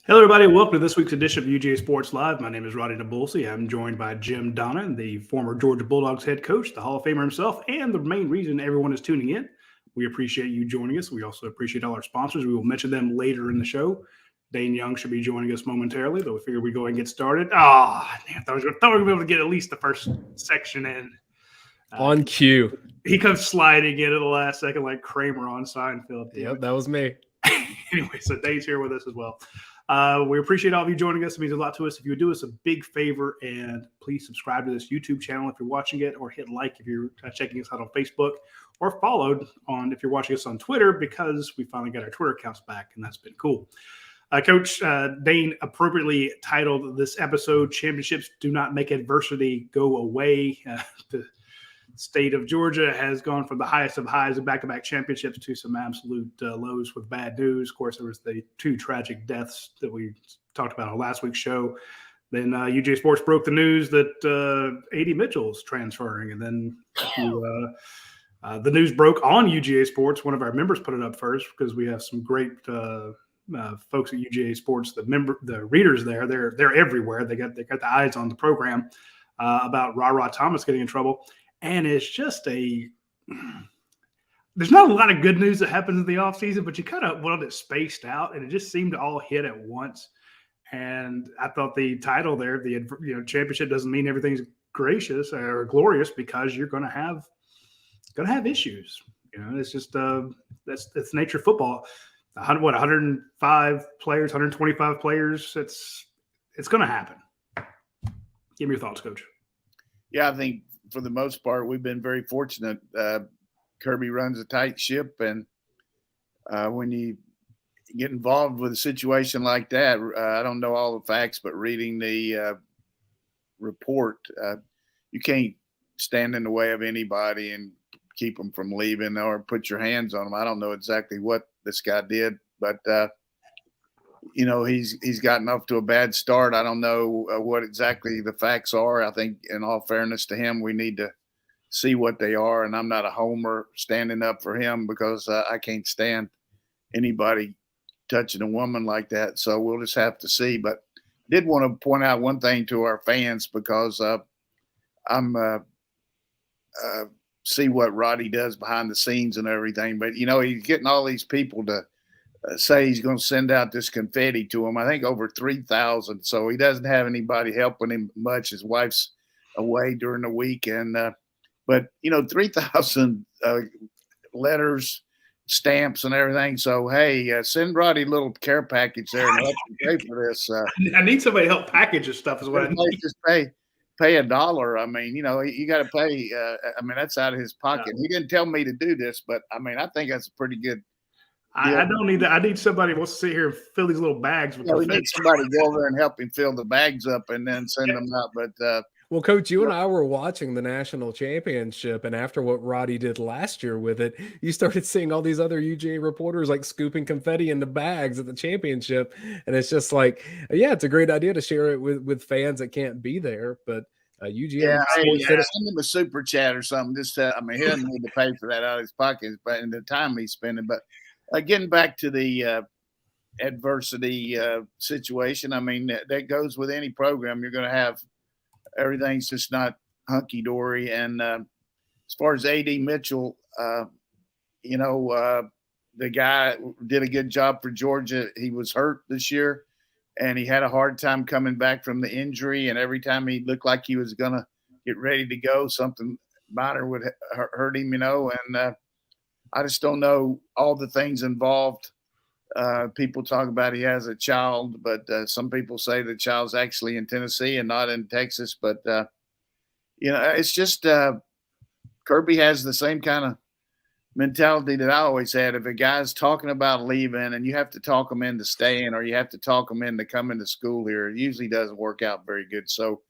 Hello, everybody. Welcome to this week's edition of UGA Sports Live. My name is Radi Nabulsi. I'm joined by Jim Donnan, the former Georgia Bulldogs head coach, the Hall of Famer himself, and the main reason everyone is tuning in. We appreciate you joining us. We also appreciate all our sponsors. We will mention them later in the show. Dayne Young should be joining us momentarily, but we figured we'd go ahead and get started. I thought we were going to be able to get at least the first section in. On cue. He comes sliding in at the last second like Kramer on Seinfeld. Yep, that was me. Anyway, so Dave's here with us as well. We appreciate all of you joining us. It means a lot to us. If you would do us a big favor and please subscribe to this YouTube channel if you're watching it, or hit like if you're checking us out on Facebook, or followed on if you're watching us on Twitter, because we finally got our Twitter accounts back, and that's been cool. Coach Dayne appropriately titled this episode, "Championships Do Not Make Adversity Go Away." The state of Georgia has gone from the highest of highs of back-to-back championships to some absolute lows with bad news. Of course, there was the two tragic deaths that we talked about on last week's show. Then UGASports broke the news that A.D. Mitchell's transferring. And then the news broke on UGASports. One of our members put it up first because we have some great folks at UGASports. The readers there, they're everywhere. They got the eyes on the program about Ra Thomas getting in trouble. And it's just there's not a lot of good news that happens in the offseason, but you kind of wanted it spaced out, and it just seemed to all hit at once. And I thought the title there, championship doesn't mean everything's gracious or glorious, because you're going to have issues. It's just that's the nature of football. 105 players, 125 players. It's going to happen. Give me your thoughts, Coach. Yeah, I think for the most part, we've been very fortunate. Kirby runs a tight ship, and when you get involved with a situation like that, I don't know all the facts, but reading the report, you can't stand in the way of anybody and keep them from leaving or put your hands on them. I don't know exactly what this guy did, but he's gotten off to a bad start. I don't know what exactly the facts are. I think, in all fairness to him, we need to see what they are. And I'm not a homer standing up for him, because I can't stand anybody touching a woman like that. So we'll just have to see. But I did want to point out one thing to our fans, because I'm see what Roddy does behind the scenes and everything. But, he's getting all these people to say he's going to send out this confetti to him. I think over 3,000. So he doesn't have anybody helping him much. His wife's away during the week. But 3,000 letters, stamps, and everything. So, hey, send Roddy a little care package there and help him pay for this. I need somebody to help package this stuff is what I need. Just pay $1. I mean, you got to pay. That's out of his pocket. He didn't tell me to do this, but I think that's a pretty good. I don't need that. I need somebody who wants to sit here and fill these little bags. We need somebody to go over and help him fill the bags up and then send them out. But well, Coach, you and I were watching the national championship, and after what Roddy did last year with it, you started seeing all these other UGA reporters like scooping confetti into bags at the championship, and it's just like, yeah, it's a great idea to share it with fans that can't be there, but. UGA send him a super chat or something. Just he doesn't need to pay for that out of his pocket, but in the time he's spending. But getting back to the adversity situation, that goes with any program. You're going to have everything's just not hunky dory. And as far as A.D. Mitchell, the guy did a good job for Georgia. He was hurt this year, and he had a hard time coming back from the injury. And every time he looked like he was going to get ready to go, something minor would hurt him, And I just don't know all the things involved. People talk about he has a child, but some people say the child's actually in Tennessee and not in Texas. But, it's just Kirby has the same kind of mentality that I always had. If a guy's talking about leaving and you have to talk him into staying, or you have to talk him into coming to school here, it usually doesn't work out very good. So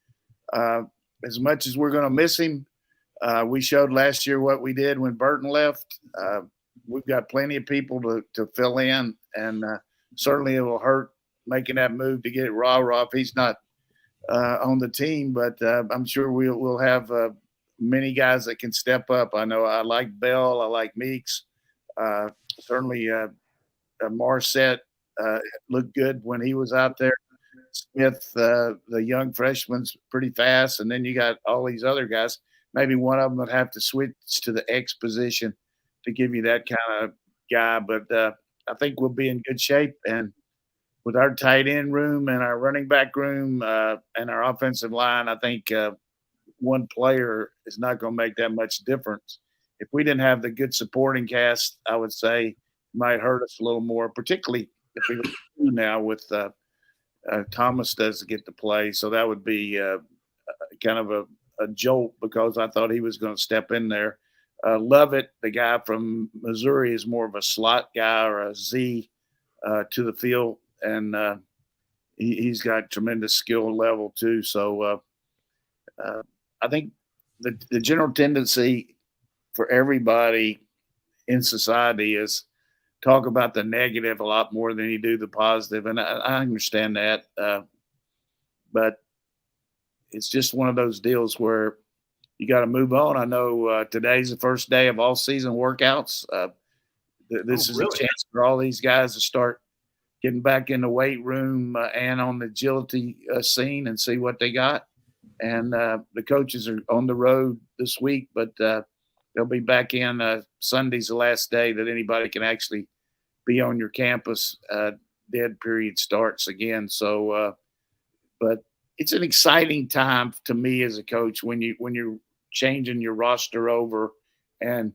as much as we're going to miss him, we showed last year what we did when Burton left. We've got plenty of people to fill in, and certainly it will hurt making that move to get Ra if he's not on the team. But I'm sure we'll have many guys that can step up. I know I like Bell. I like Meeks. Certainly Marset looked good when he was out there. Smith, the young freshman's pretty fast, and then you got all these other guys. Maybe one of them would have to switch to the X position to give you that kind of guy. But I think we'll be in good shape. And with our tight end room and our running back room and our offensive line, I think one player is not going to make that much difference. If we didn't have the good supporting cast, I would say it might hurt us a little more, particularly if we look now with Thomas doesn't get to play. So that would be kind of a jolt because I thought he was going to step in there. Lovett, the guy from Missouri, is more of a slot guy or a Z to the field, and he's got tremendous skill level too. So I think the general tendency for everybody in society is talk about the negative a lot more than you do the positive, and I understand that, but it's just one of those deals where you got to move on. I know today's the first day of all season workouts. This is really? a chance for all these guys to start getting back in the weight room and on the agility scene and see what they got. And the coaches are on the road this week, but they'll be back in. Sunday's the last day that anybody can actually be on your campus. Dead period starts again. So, but it's an exciting time to me as a coach when you're changing your roster over and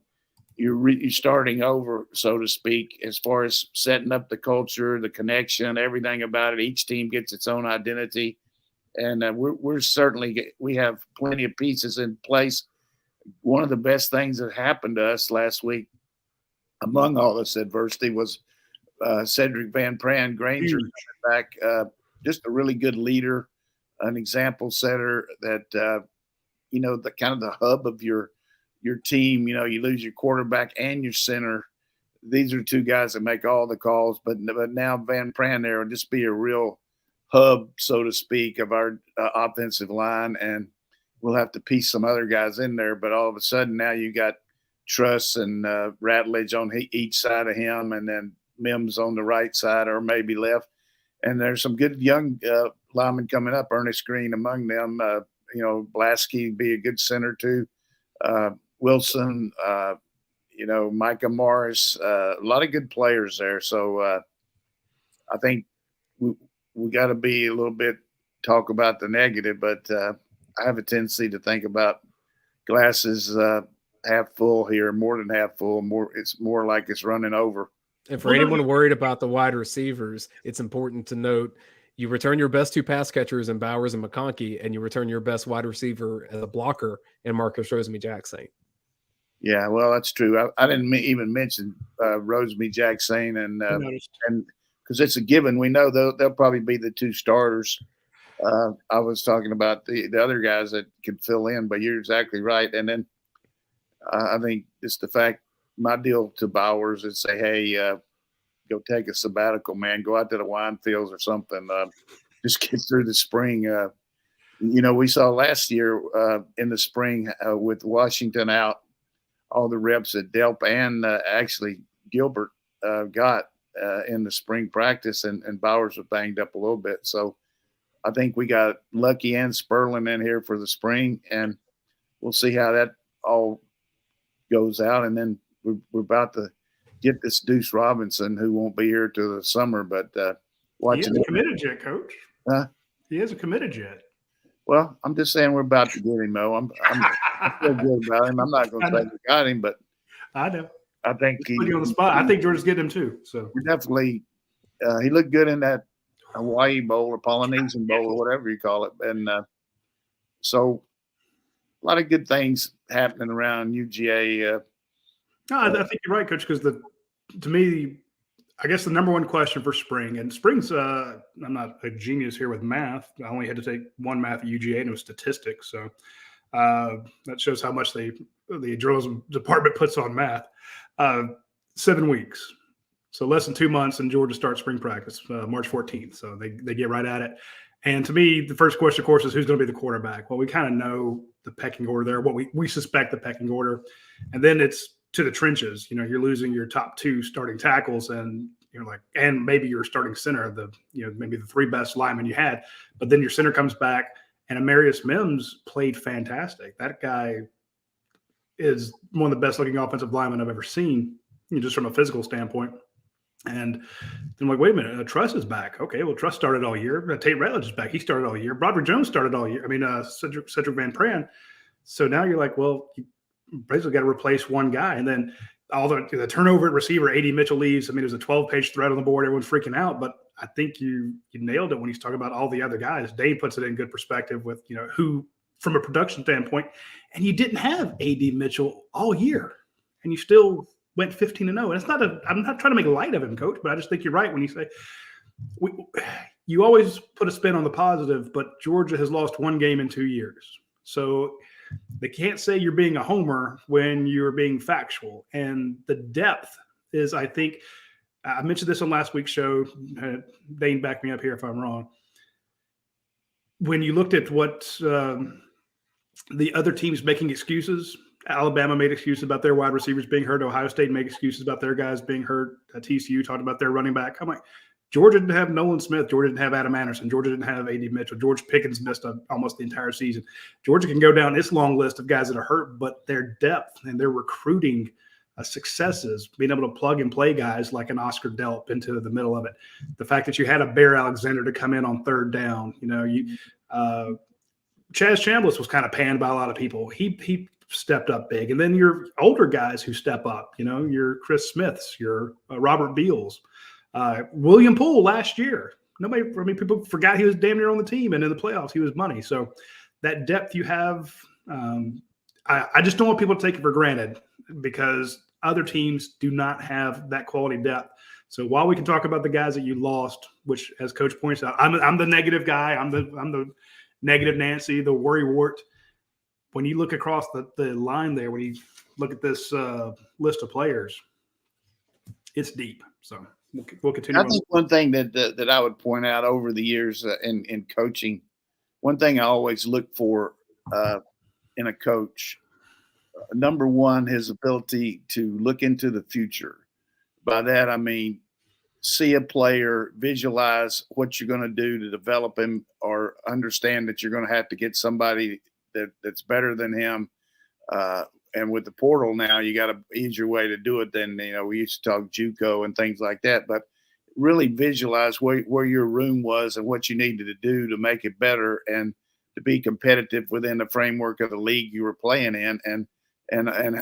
you're starting over, so to speak, as far as setting up the culture, the connection, everything about it. Each team gets its own identity, and we're certainly we have plenty of pieces in place. One of the best things that happened to us last week, among all this adversity, was Cedric Van Pran Granger coming back. Just a really good leader, an example setter that, the kind of the hub of your team. You lose your quarterback and your center. These are two guys that make all the calls, but now Van Pran there will just be a real hub, so to speak, of our offensive line. And we'll have to piece some other guys in there, but all of a sudden now you got Truss and Ratledge on each side of him, and then Mims on the right side or maybe left. And there's some good young linemen coming up, Ernest Green among them. Blasky be a good center too. Wilson, Micah Morris, a lot of good players there. So I think we got to be a little bit talk about the negative, but I have a tendency to think about glasses half full here, more than half full. It's more like it's running over. And for anyone worried about the wide receivers, it's important to note you return your best two pass catchers in Bowers and McConkey, and you return your best wide receiver as a blocker in Marcus Rosemy-Jackson. Yeah, well, that's true. I didn't even mention Rosemy-Jackson, and because it's a given, we know they'll probably be the two starters. I was talking about the other guys that could fill in, but you're exactly right. And then I think it's the fact my deal to Bowers is say, hey, go take a sabbatical, man. Go out to the wine fields or something. Just get through the spring. We saw last year in the spring with Washington out, all the reps that Delp and actually Gilbert got in the spring practice, and Bowers was banged up a little bit. So I think we got Lucky and Sperling in here for the spring, and we'll see how that all goes out. And then we're about to get this Deuce Robinson, who won't be here till the summer, but watching. He hasn't committed yet, Coach. He hasn't committed yet. Well, I'm just saying we're about to get him, Mo. I feel good about him. I'm not going to say we got him, but I know. I think he's putting you on the spot. I think Georgia's getting him too. So we definitely he looked good in that Hawaii Bowl or Polynesian Bowl or whatever you call it, and so a lot of good things happening around UGA. No, I think you're right, Coach, because to me, I guess the number one question for spring, and spring's I'm not a genius here with math. I only had to take one math at UGA, and it was statistics. So that shows how much the journalism department puts on math. 7 weeks. So less than 2 months, and Georgia starts spring practice March 14th. So they get right at it. And to me, the first question, of course, is who's going to be the quarterback? Well, we kind of know the pecking order there, what we suspect the pecking order. And then it's to the trenches. You're losing your top two starting tackles, and you're like, and maybe your starting center, maybe the 3 best linemen you had, but then your center comes back, and Amarius Mims played fantastic. That guy is one of the best looking offensive linemen I've ever seen, just from a physical standpoint. And then I'm like, wait a minute, Truss is back. Okay, well, Truss started all year. Tate Ratledge is back. He started all year. Broderick Jones started all year. I mean, Cedric Van Pran. So now you're like, well, you basically got to replace one guy. And then all the turnover at receiver, AD Mitchell leaves. I mean, there's a 12-page thread on the board. Everyone's freaking out. But I think you nailed it when he's talking about all the other guys. Dave puts it in good perspective with, who, from a production standpoint, and you didn't have AD Mitchell all year. And you still went 15-0. And it's not I'm not trying to make light of him, Coach, but I just think you're right when you say you always put a spin on the positive, but Georgia has lost 1 game in 2 years. So they can't say you're being a homer when you're being factual. And the depth is, I think, I mentioned this on last week's show. Dayne, back me up here if I'm wrong. When you looked at what the other teams making excuses, Alabama made excuses about their wide receivers being hurt. Ohio State made excuses about their guys being hurt. TCU talked about their running back. I'm like, Georgia didn't have Nolan Smith. Georgia didn't have Adam Anderson. Georgia didn't have AD Mitchell. George Pickens missed almost the entire season. Georgia can go down this long list of guys that are hurt, but their depth and their recruiting successes, being able to plug and play guys like an Oscar Delp into the middle of it. The fact that you had a Bear Alexander to come in on 3rd down, Chaz Chambliss was kind of panned by a lot of people. He stepped up big. And then your older guys who step up, your Chris Smiths, your Robert Beals, William Poole last year. People forgot he was damn near on the team, and in the playoffs, he was money. So that depth you have, I just don't want people to take it for granted because other teams do not have that quality depth. So while we can talk about the guys that you lost, which, as Coach points out, I'm the negative guy. I'm the negative Nancy, the worry wart. When you look across the line there, when you look at this list of players, it's deep. So we'll continue. I think one thing that I would point out over the years in coaching, one thing I always look for in a coach, number one, his ability to look into the future. By that, I mean, see a player, visualize what you're going to do to develop him, or understand that you're going to have to get somebody that's better than him. And with the portal now, you got an easier way to do it than, we used to talk JUCO and things like that. But really visualize where your room was and what you needed to do to make it better and to be competitive within the framework of the league you were playing in, and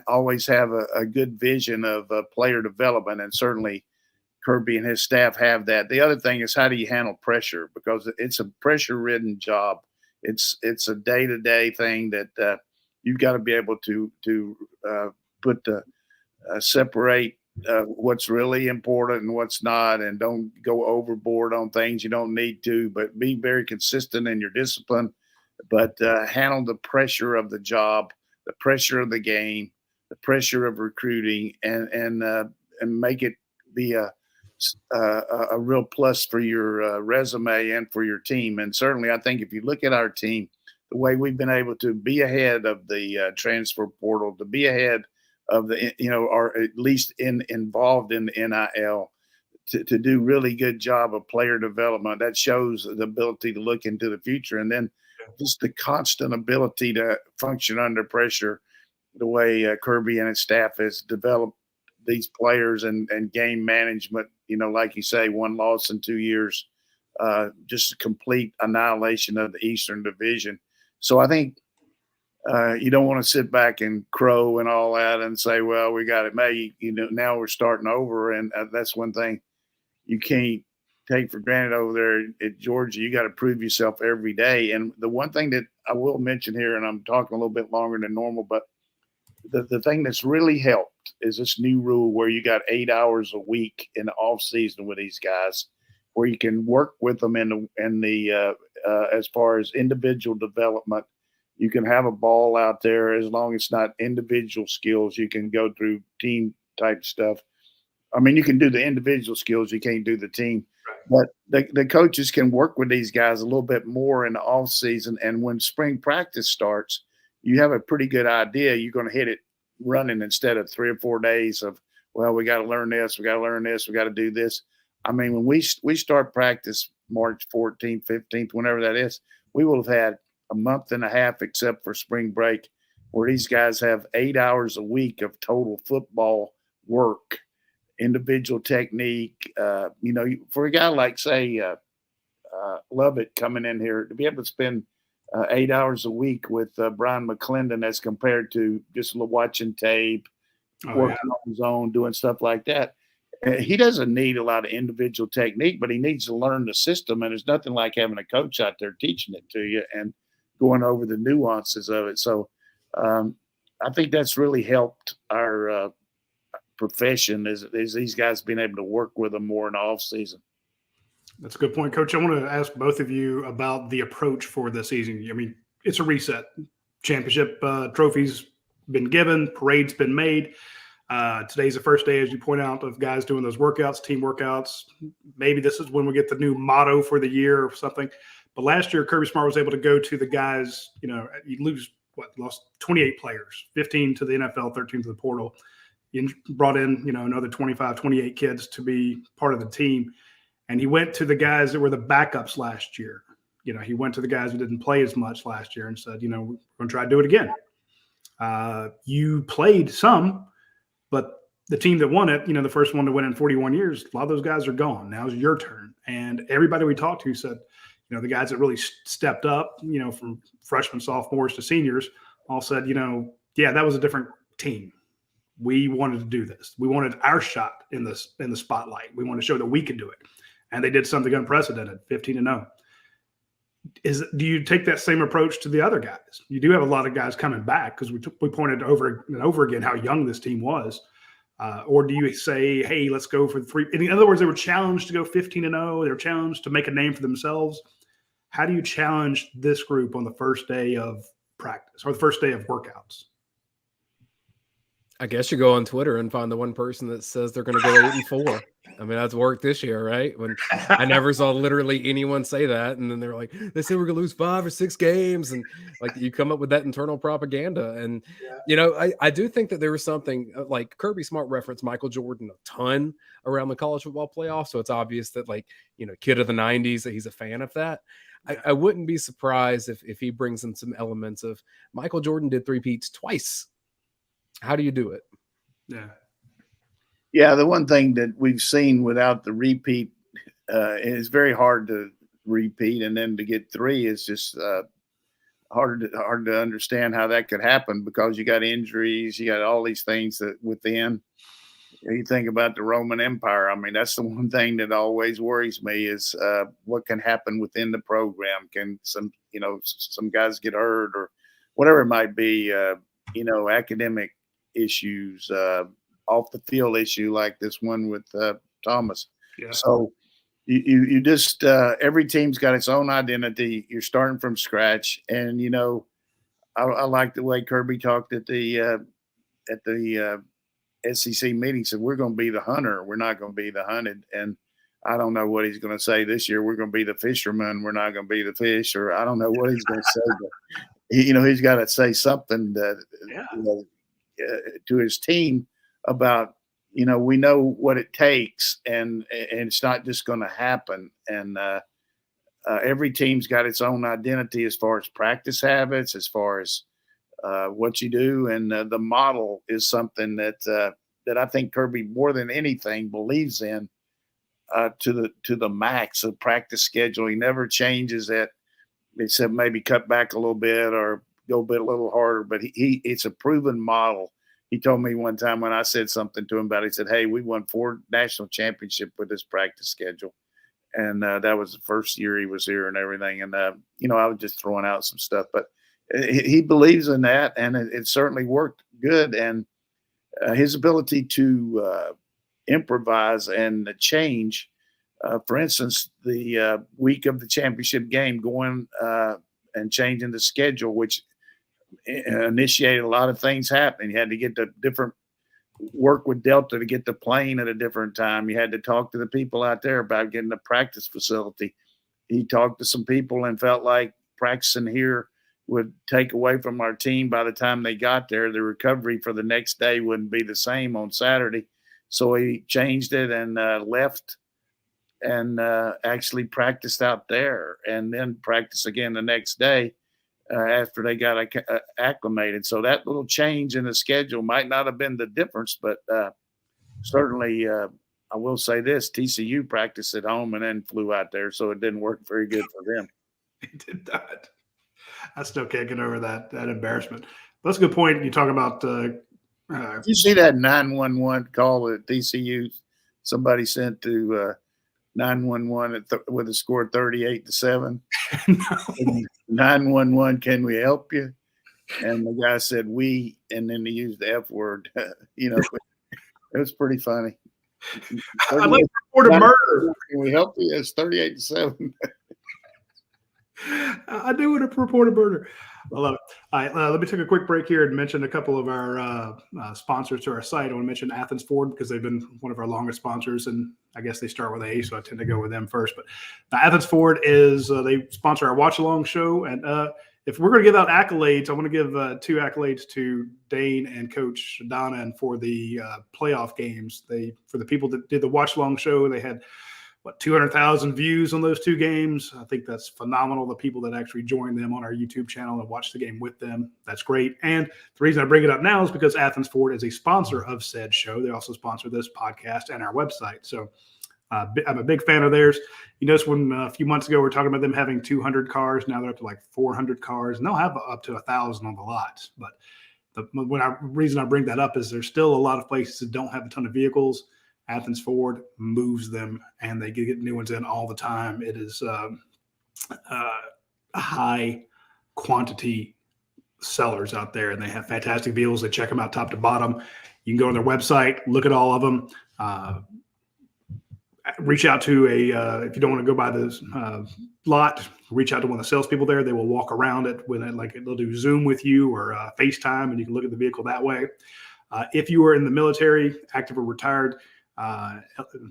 always have a good vision of player development. And certainly Kirby and his staff have that. The other thing is, how do you handle pressure? Because it's a pressure-ridden job. It's a day-to-day thing that you've got to be able to separate what's really important and what's not, and don't go overboard on things you don't need to, but be very consistent in your discipline, but handle the pressure of the job, the pressure of the game, the pressure of recruiting, and make it be a real plus for your resume and for your team. And certainly, I think if you look at our team, the way we've been able to be ahead of the transfer portal, to be ahead of the, or at least involved in the NIL, to do really good job of player development, that shows the ability to look into the future. And then just the constant ability to function under pressure, the way Kirby and his staff has developed these players and game management, like you say, 1 loss in 2 years, just a complete annihilation of the Eastern Division. So I think you don't want to sit back and crow and all that and say, well, we got it made. Now we're starting over. And that's one thing you can't take for granted over there at Georgia. You got to prove yourself every day. And the one thing that I will mention here, and I'm talking a little bit longer than normal, but the thing that's really helped is this new rule where you got 8 hours a week in the off season with these guys, where you can work with them in the as far as individual development. You can have a ball out there as long as it's not individual skills. You can go through team type stuff. I mean, you can do the individual skills. You can't do the team. Right. But the coaches can work with these guys a little bit more in the off season. And when spring practice starts, you have a pretty good idea. You're going to hit it running instead of 3 or 4 days of, well, we got to learn this, we got to learn this, we got to do this. I mean, when we start practice March 14th, 15th, whenever that is, we will have had a month and a half, except for spring break, where these guys have 8 hours a week of total football work, individual technique. For a guy like, say, Lovett coming in here, to be able to spend 8 hours a week with Brian McClendon as compared to just watching tape, working on his own, doing stuff like that. He doesn't need a lot of individual technique, but he needs to learn the system. And there's nothing like having a coach out there teaching it to you and going over the nuances of it. So I think that's really helped our profession is these guys being able to work with them more in the off season. That's a good point, Coach. I want to ask both of you about the approach for the season. I mean, it's a reset. Championship trophies been given, parade's been made. Today's the first day, as you point out, of guys doing those workouts, team workouts. Maybe this is when we get the new motto for the year or something. But last year, Kirby Smart was able to go to the guys, you lost 28 players, 15 to the NFL, 13 to the portal. You brought in, another 25, 28 kids to be part of the team. And he went to the guys that were the backups last year. He went to the guys who didn't play as much last year and said, we're going to try to do it again. You played some, but the team that won it, the first one to win in 41 years, a lot of those guys are gone. Now it's your turn. And everybody we talked to said, the guys that really stepped up, from freshmen, sophomores to seniors, all said, yeah, that was a different team. We wanted to do this. We wanted our shot in the spotlight. We wanted to show that we could do it. And they did something unprecedented, 15-0. Do you take that same approach to the other guys? You do have a lot of guys coming back because we pointed over and over again how young this team was. Or do you say, hey, let's go for the three? In other words, they were challenged to go 15-0. They were challenged to make a name for themselves. How do you challenge this group on the first day of practice or the first day of workouts? I guess you go on Twitter and find the one person that says they're going to go 8-4. I mean, that's worked this year, right? When I never saw literally anyone say that. And then they're like, they say we're going to lose 5 or 6 games. And like you come up with that internal propaganda. And, I do think that there was something like Kirby Smart referenced Michael Jordan a ton around the college football playoff. So it's obvious that kid of the 90s, that he's a fan of that. I wouldn't be surprised if he brings in some elements of Michael Jordan did 3-peats twice. How do you do it? Yeah, the one thing that we've seen without the repeat is very hard to repeat, and then to get 3 is just hard to understand how that could happen because you got injuries, you got all these things that within. You think about the Roman Empire. I mean, that's the one thing that always worries me is what can happen within the program. Can some guys get hurt or whatever it might be, academic issues, off the field issue like this one with Thomas. Yeah. So you just every team's got its own identity. You're starting from scratch, and I like the way Kirby talked at the SEC meeting. Said we're going to be the hunter. We're not going to be the hunted. And I don't know what he's going to say this year. We're going to be the fisherman. We're not going to be the fish, or I don't know what he's going to say. But he's got to say something that to his team about we know what it takes, and it's not just going to happen. And every team's got its own identity as far as practice habits, as far as what you do, and the model is something that I think Kirby more than anything believes in to the max of practice schedule. He never changes it, except maybe cut back a little bit or go a little harder. But it's a proven model. He told me one time when I said something to him about it, he said, hey, we won 4 national championships with this practice schedule. And that was the first year he was here and everything. And, I was just throwing out some stuff. But he believes in that, and it certainly worked good. And his ability to improvise and change, for instance, the week of the championship game, going and changing the schedule, which initiated a lot of things happening. You had to get the different work with Delta to get the plane at a different time. You had to talk to the people out there about getting a practice facility. He talked to some people and felt like practicing here would take away from our team by the time they got there. The recovery for the next day wouldn't be the same on Saturday. So he changed it and left and actually practiced out there and then practice again the next day after they got acclimated. So that little change in the schedule might not have been the difference, but certainly I will say this, TCU practiced at home and then flew out there, so it didn't work very good for them. It did not. I still can't get over that embarrassment. But that's a good point. You talk about you see that 911 call that TCU somebody sent to 911 with a score 38-7. no. 911, can we help you? And the guy said we, and then he used the F word. It was pretty funny. I'd like to report a murder. Can we help you? It's 38-7. I do want to report a murder. I love it. All right, let me take a quick break here and mention a couple of our sponsors to our site. I want to mention Athens Ford because they've been one of our longest sponsors, and I guess they start with A, so I tend to go with them first. But Athens Ford is they sponsor our watch along show, and if we're going to give out accolades, I want to give 2 accolades to Dayne and Coach Donnan for the playoff games. For the people that did the watch along show, they had 200,000 views on those 2 games. I think that's phenomenal. The people that actually joined them on our YouTube channel and watched the game with them, that's great. And the reason I bring it up now is because Athens Ford is a sponsor of said show. They also sponsor this podcast and our website. So I'm a big fan of theirs. You notice when a few months ago we were talking about them having 200 cars. Now they're up to like 400 cars, and they'll have up to 1,000 on the lots. But the reason I bring that up is there's still a lot of places that don't have a ton of vehicles. Athens Ford moves them, and they get new ones in all the time. It is high quantity sellers out there, and they have fantastic vehicles. They check them out top to bottom. You can go on their website, look at all of them. Reach out to if you don't want to go by this lot, reach out to one of the salespeople there. They will walk around it they'll do Zoom with you or FaceTime, and you can look at the vehicle that way. If you are in the military, active or retired,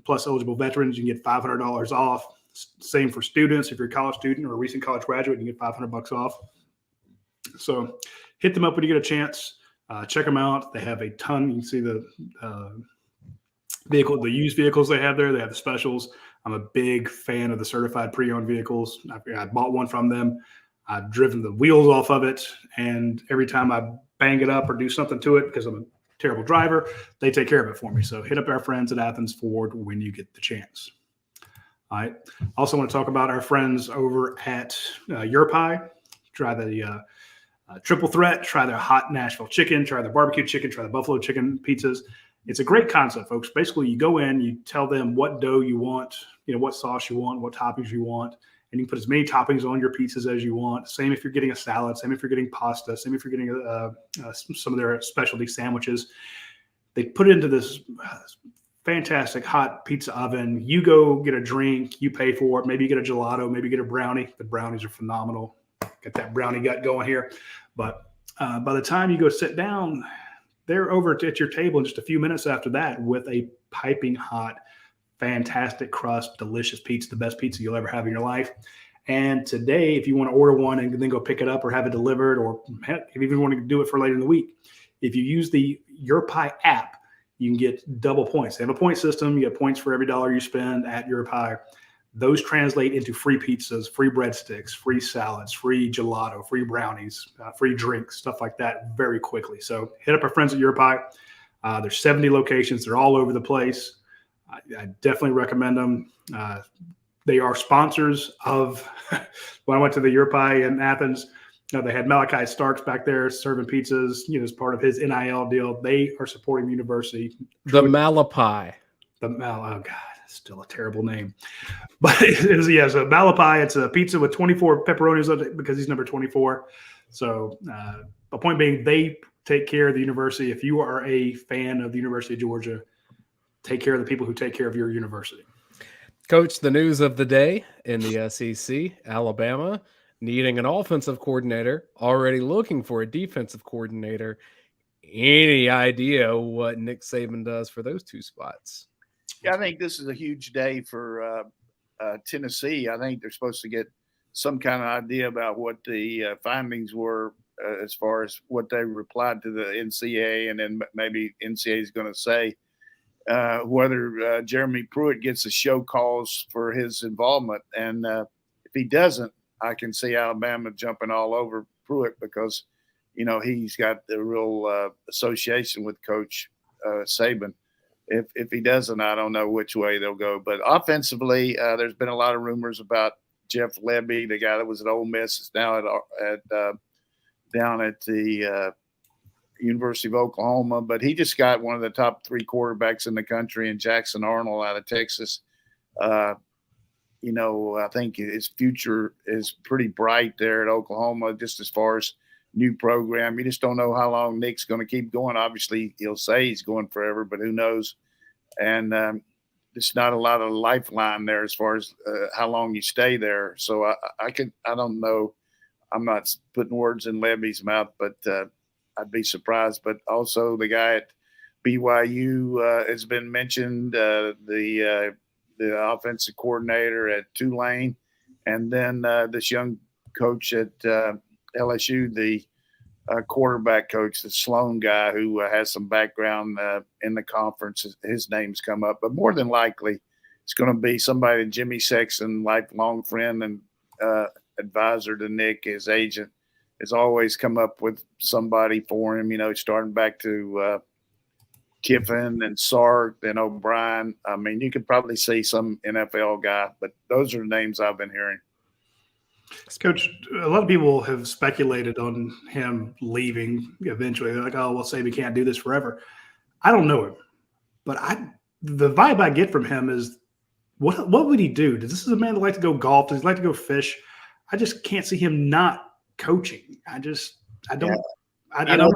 plus eligible veterans, you can get $500 off. Same for students. If you're a college student or a recent college graduate, you can get $500 off. So hit them up when you get a chance. Check them out. They have a ton. You can see the the used vehicles they have there. They have the specials. I'm a big fan of the certified pre-owned vehicles. I bought one from them. I've driven the wheels off of it, and every time I bang it up or do something to it, because I'm a terrible driver, they take care of it for me. So hit up our friends at Athens Ford when you get the chance. All right. Also want to talk about our friends over at Your Pie. Try the triple threat. Try their hot Nashville chicken. Try the barbecue chicken. Try the buffalo chicken pizzas. It's a great concept, folks. Basically, you go in, you tell them what dough you want, what sauce you want, what toppings you want, and you can put as many toppings on your pizzas as you want. Same if you're getting a salad, same if you're getting pasta, same if you're getting some of their specialty sandwiches. They put it into this fantastic hot pizza oven. You go get a drink, you pay for it. Maybe you get a gelato, maybe you get a brownie. The brownies are phenomenal. Got that brownie gut going here. But by the time you go sit down, they're over at your table in just a few minutes after that with a piping hot, fantastic crust, delicious pizza, the best pizza you'll ever have in your life. And today, if you want to order one and then go pick it up or have it delivered, or heck, if you even want to do it for later in the week, if you use the Your Pie app, you can get double points. They have a point system. You get points for every dollar you spend at Your Pie. Those translate into free pizzas, free breadsticks, free salads, free gelato, free brownies, free drinks, stuff like that very quickly. So hit up our friends at Your Pie. There's 70 locations. They're all over the place. I definitely recommend them. They are sponsors of when I went to the Your Pie in Athens. They had Malachi Starks back there serving pizzas, as part of his NIL deal. They are supporting the university. The Malapi. Oh God, still a terrible name. But it's a Malapi. It's a pizza with 24 pepperonis on it because he's number 24. So the point being, they take care of the university. If you are a fan of the University of Georgia, take care of the people who take care of your university. Coach, the news of the day in the SEC, Alabama needing an offensive coordinator, already looking for a defensive coordinator. Any idea what Nick Saban does for those 2 spots? Yeah, I think this is a huge day for Tennessee. I think they're supposed to get some kind of idea about what the findings were as far as what they replied to the NCAA, and then maybe NCAA is going to say. whether Jeremy Pruitt gets a show cause for his involvement. And if he doesn't, I can see Alabama jumping all over Pruitt because, he's got the real association with Coach Saban. If he doesn't, I don't know which way they'll go. But offensively, there's been a lot of rumors about Jeff Lebby, the guy that was at Ole Miss, is now down at the University of Oklahoma. But he just got one of the top 3 quarterbacks in the country in Jackson Arnold out of Texas. I think his future is pretty bright there at Oklahoma, just as far as new program. You just don't know how long Nick's going to keep going. Obviously, he'll say he's going forever, but who knows? And there's not a lot of lifeline there as far as how long you stay there. So I don't know. I'm not putting words in Levy's mouth, but I'd be surprised. But also the guy at BYU has been mentioned, the offensive coordinator at Tulane, and then this young coach at LSU, the quarterback coach, the Sloan guy who has some background in the conference. His name's come up, but more than likely it's going to be somebody, Jimmy Sexton, lifelong friend and advisor to Nick, his agent, has always come up with somebody for him, starting back to Kiffin and Sark, then O'Brien. I mean, you could probably see some NFL guy, but those are the names I've been hearing. Coach, a lot of people have speculated on him leaving eventually. They're like, oh, well, Saban can't do this forever. I don't know him, but the vibe I get from him is, what would he do? This is a man that likes to go golf. Does he like to go fish? I just can't see him not coaching. I don't know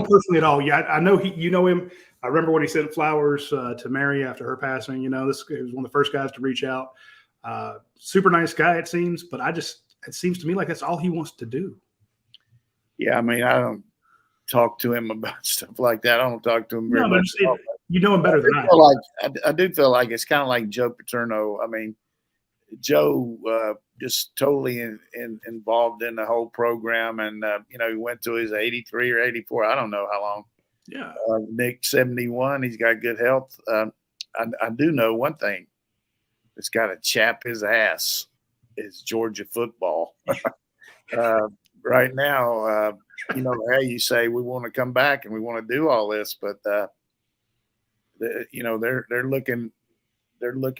personally at all. Yeah, I know you know him. I remember when he sent flowers to Mary after her passing. He was one of the first guys to reach out. Super nice guy, it seems, but it seems to me like that's all he wants to do. Yeah, I mean, I don't talk to him about stuff like that. I don't talk to him very much. You know him better than I. I do feel like it's kind of like Joe Paterno. I mean, Joe just totally involved in the whole program, and he went to his 83 or 84. I don't know how long. Yeah. Nick 71. He's got good health. I do know one thing. It's got to chap his ass. Is Georgia football. Right now, you say we want to come back and we want to do all this, but they're looking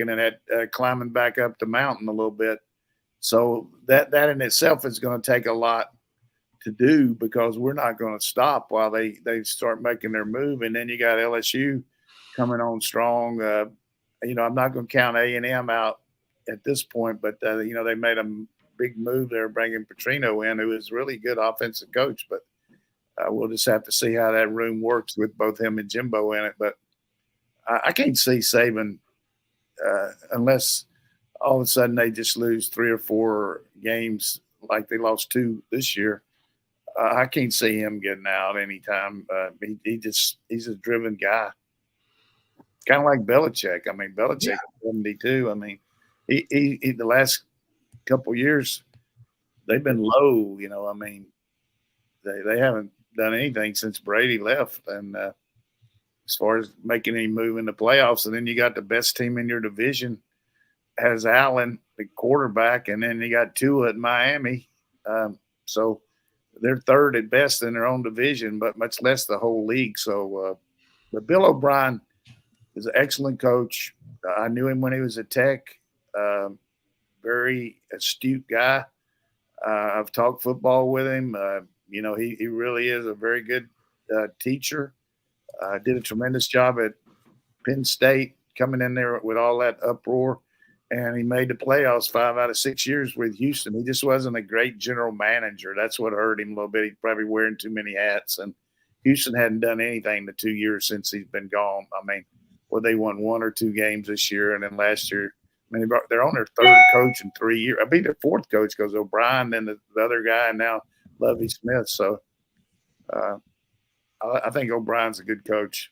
at climbing back up the mountain a little bit. So that in itself is going to take a lot to do, because we're not going to stop while they start making their move. And then you got LSU coming on strong. I'm not going to count A&M out at this point, but they made a big move there, bringing Petrino in, who is really good offensive coach. But we'll just have to see how that room works with both him and Jimbo in it. But I can't see Saban unless all of a sudden they just lose 3 or 4 games like they lost 2 this year. I can't see him getting out anytime. He's a driven guy, kind of like Belichick. I mean, Belichick is 72. I mean, he the last couple of years they've been low. I mean, they haven't done anything since Brady left, and as far as making any move in the playoffs. And then you got the best team in your division has Allen, the quarterback, and then you got Tua at Miami. So they're third at best in their own division, but much less the whole league. So, but Bill O'Brien is an excellent coach. I knew him when he was at Tech. Very astute guy. I've talked football with him. He really is a very good teacher. Did a tremendous job at Penn State, coming in there with all that uproar, and he made the playoffs 5 out of 6 years with Houston. He just wasn't a great general manager. That's what hurt him a little bit. He's probably wearing too many hats, and Houston hadn't done anything the 2 years since he's been gone. I mean, they won 1 or 2 games this year, and then last year, I mean, they're on their 3rd coach in 3 years. I mean, their 4th coach goes O'Brien, then the other guy, and now Lovie Smith. So I think O'Brien's a good coach.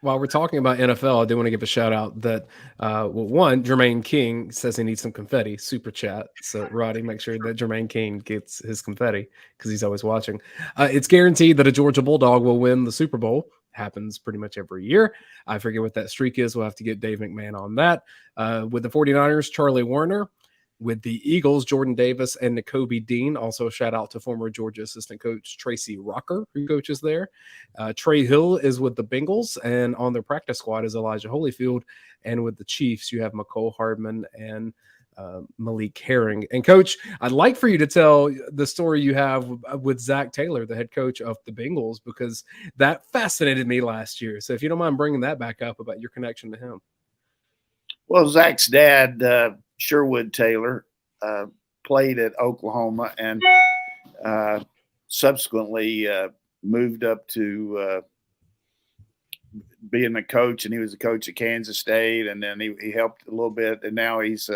While we're talking about NFL, I do want to give a shout out that one, Jermaine King says he needs some confetti, super chat. So Roddy, make sure that Jermaine King gets his confetti because he's always watching. It's guaranteed that a Georgia Bulldog will win the Super Bowl. Happens pretty much every year. I forget what that streak is. We'll have to get Dave McMahon on that. With the 49ers, Charlie Warner. With the Eagles, Jordan Davis and N'Kobe Dean. Also, a shout out to former Georgia assistant coach Tracy Rocker, who coaches there. Trey Hill is with the Bengals, and on their practice squad is Elijah Holyfield. And with the Chiefs, you have McCole Hardman and Malik Herring. And Coach, I'd like for you to tell the story you have with Zach Taylor, the head coach of the Bengals, because that fascinated me last year. So if you don't mind bringing that back up about your connection to him. Well, Zach's dad, Sherwood Taylor, played at Oklahoma and subsequently moved up to being a coach, and he was a coach at Kansas State, and then he helped a little bit, and now he's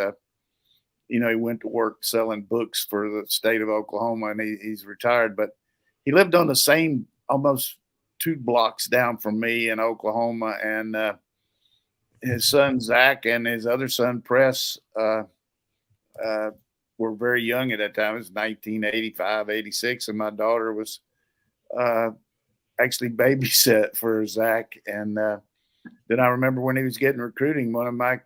he went to work selling books for the state of Oklahoma, and he's retired, but he lived on the same almost 2 blocks down from me in Oklahoma, and his son Zach and his other son Press were very young at that time. It was 1985, 86, and my daughter was actually babysat for Zach. And then I remember when he was getting recruiting, one of my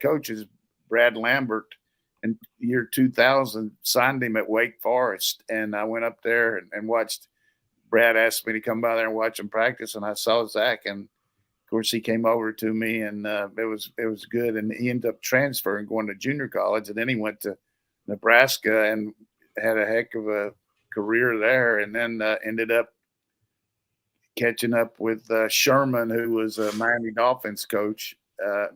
coaches, Brad Lambert, in year 2000, signed him at Wake Forest, and I went up there and watched. Brad asked me to come by there and watch him practice, and I saw Zach, and of course, he came over to me, and it was good. And he ended up transferring, going to junior college, and then he went to Nebraska and had a heck of a career there. And then ended up catching up with Sherman, who was a Miami Dolphins coach, who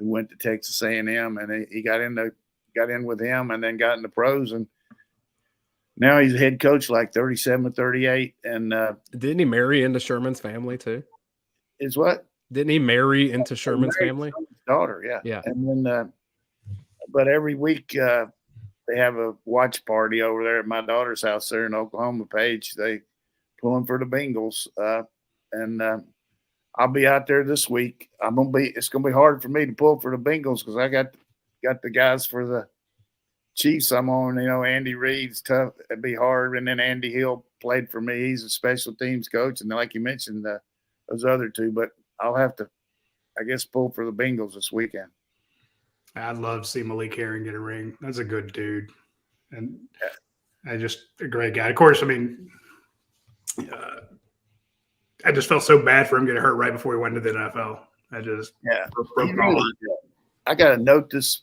went to Texas A&M, and he got in with him, and then got in the pros, and now he's a head coach, like 37 or 38. And didn't he marry into Sherman's family too? Is what? Didn't he marry into Sherman's family? Daughter, yeah. Yeah. And then, but every week they have a watch party over there at my daughter's house there in Oklahoma. Page, they pulling for the Bengals, and I'll be out there this week. It's gonna be hard for me to pull for the Bengals because I got the guys for the Chiefs. I'm on. Andy Reid's tough. It'd be hard, and then Andy Hill played for me. He's a special teams coach, and then, like you mentioned, those other two, but I'll have to, I guess, pull for the Bengals this weekend. I'd love to see Malik Herring get a ring. That's a good dude. And just a great guy. Of course, I mean, I just felt so bad for him getting hurt right before he went to the NFL. I got to note this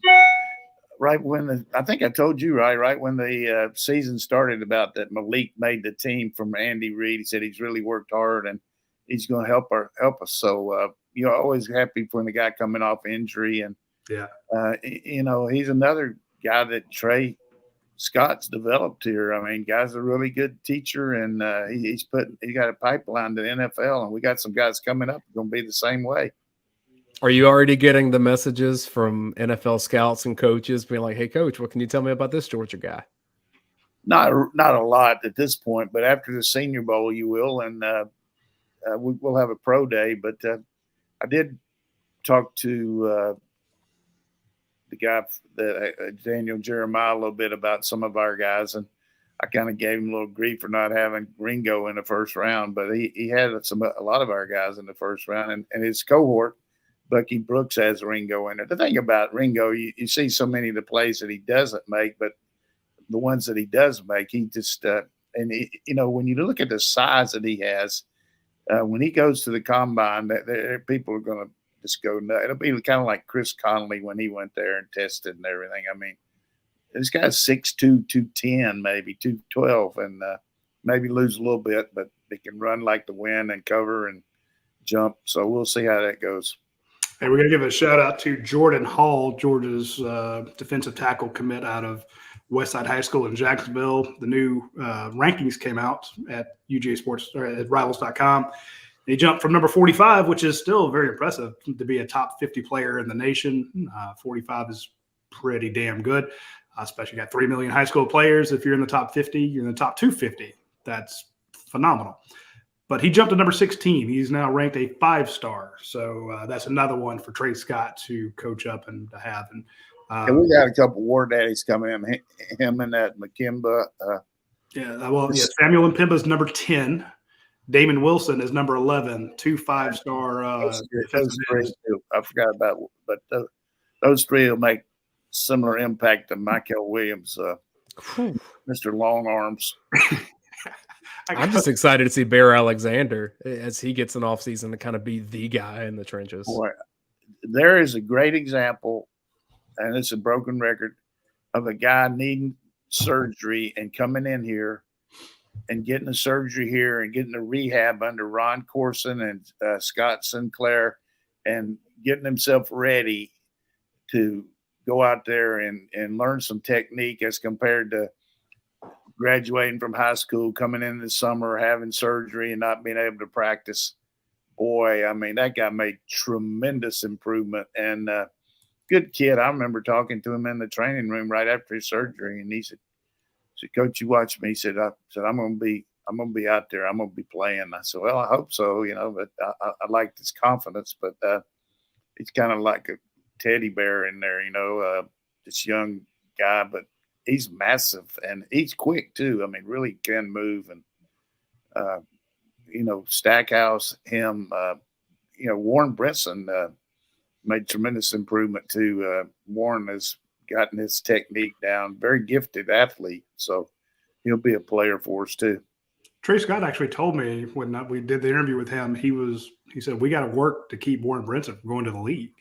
right when I think I told you, right when the season started, about that Malik made the team from Andy Reid. He said he's really worked hard and he's going to help us. So, always happy when the guy coming off injury. And, he's another guy that Trey Scott's developed here. I mean, guy's a really good teacher, and he got a pipeline to the NFL, and we got some guys coming up going to be the same way. Are you already getting the messages from NFL scouts and coaches being like, hey, coach, what can you tell me about this Georgia guy? Not a lot at this point, but after the Senior Bowl, you will. And we'll have a pro day. But I did talk to the guy, Daniel Jeremiah, a little bit about some of our guys. And I kind of gave him a little grief for not having Ringo in the first round. But he had a lot of our guys in the first round. And his cohort, Bucky Brooks, has Ringo in it. The thing about Ringo, you see so many of the plays that he doesn't make, but the ones that he does make, he just when you look at the size that he has, when he goes to the combine, people are going to just go nuts. It'll be kind of like Chris Conley when he went there and tested and everything. I mean, this guy's 6'2", 210, maybe 212, and maybe lose a little bit, but they can run like the wind and cover and jump. So we'll see how that goes. Hey, we're going to give a shout out to Jordan Hall, Georgia's defensive tackle commit out of Westside High School in Jacksonville. The new rankings came out at UGASports or at Rivals.com. He jumped from number 45, which is still very impressive, to be a top 50 player in the nation. 45 is pretty damn good, especially got 3 million high school players. If you're in the top 50, you're in the top 250. That's phenomenal. But he jumped to number 16. He's now ranked a 5-star. So that's another one for Trey Scott to coach up and to have. And we got a couple war daddies coming in, him and that Makimba. Samuel Mpemba's number 10. Damon Wilson is number 11, 2 5-star defensive ends. I forgot about it, but those three will make similar impact to Michael Williams, Mr. Long Arms. I'm just excited to see Bear Alexander as he gets an offseason to kind of be the guy in the trenches. Boy, there is a great example, and it's a broken record, of a guy needing surgery and coming in here and getting the surgery here and getting the rehab under Ron Corson and Scott Sinclair and getting himself ready to go out there and learn some technique as compared to graduating from high school, coming in the summer, having surgery and not being able to practice. Boy, I mean, that guy made tremendous improvement and good kid. I remember talking to him in the training room right after his surgery, and he said, "Coach, you watch me." He said, I'm going to be out there. I'm going to be playing. I said, "Well, I hope so, but I liked his confidence, but he's kind of like a teddy bear in there, this young guy, but he's massive and he's quick too. I mean, really can move and, Stackhouse, him, Warren Brinson made tremendous improvement too. Warren has gotten his technique down, very gifted athlete. So he'll be a player for us too. Trey Scott actually told me when we did the interview with him, he said, we got to work to keep Warren Brinson from going to the league.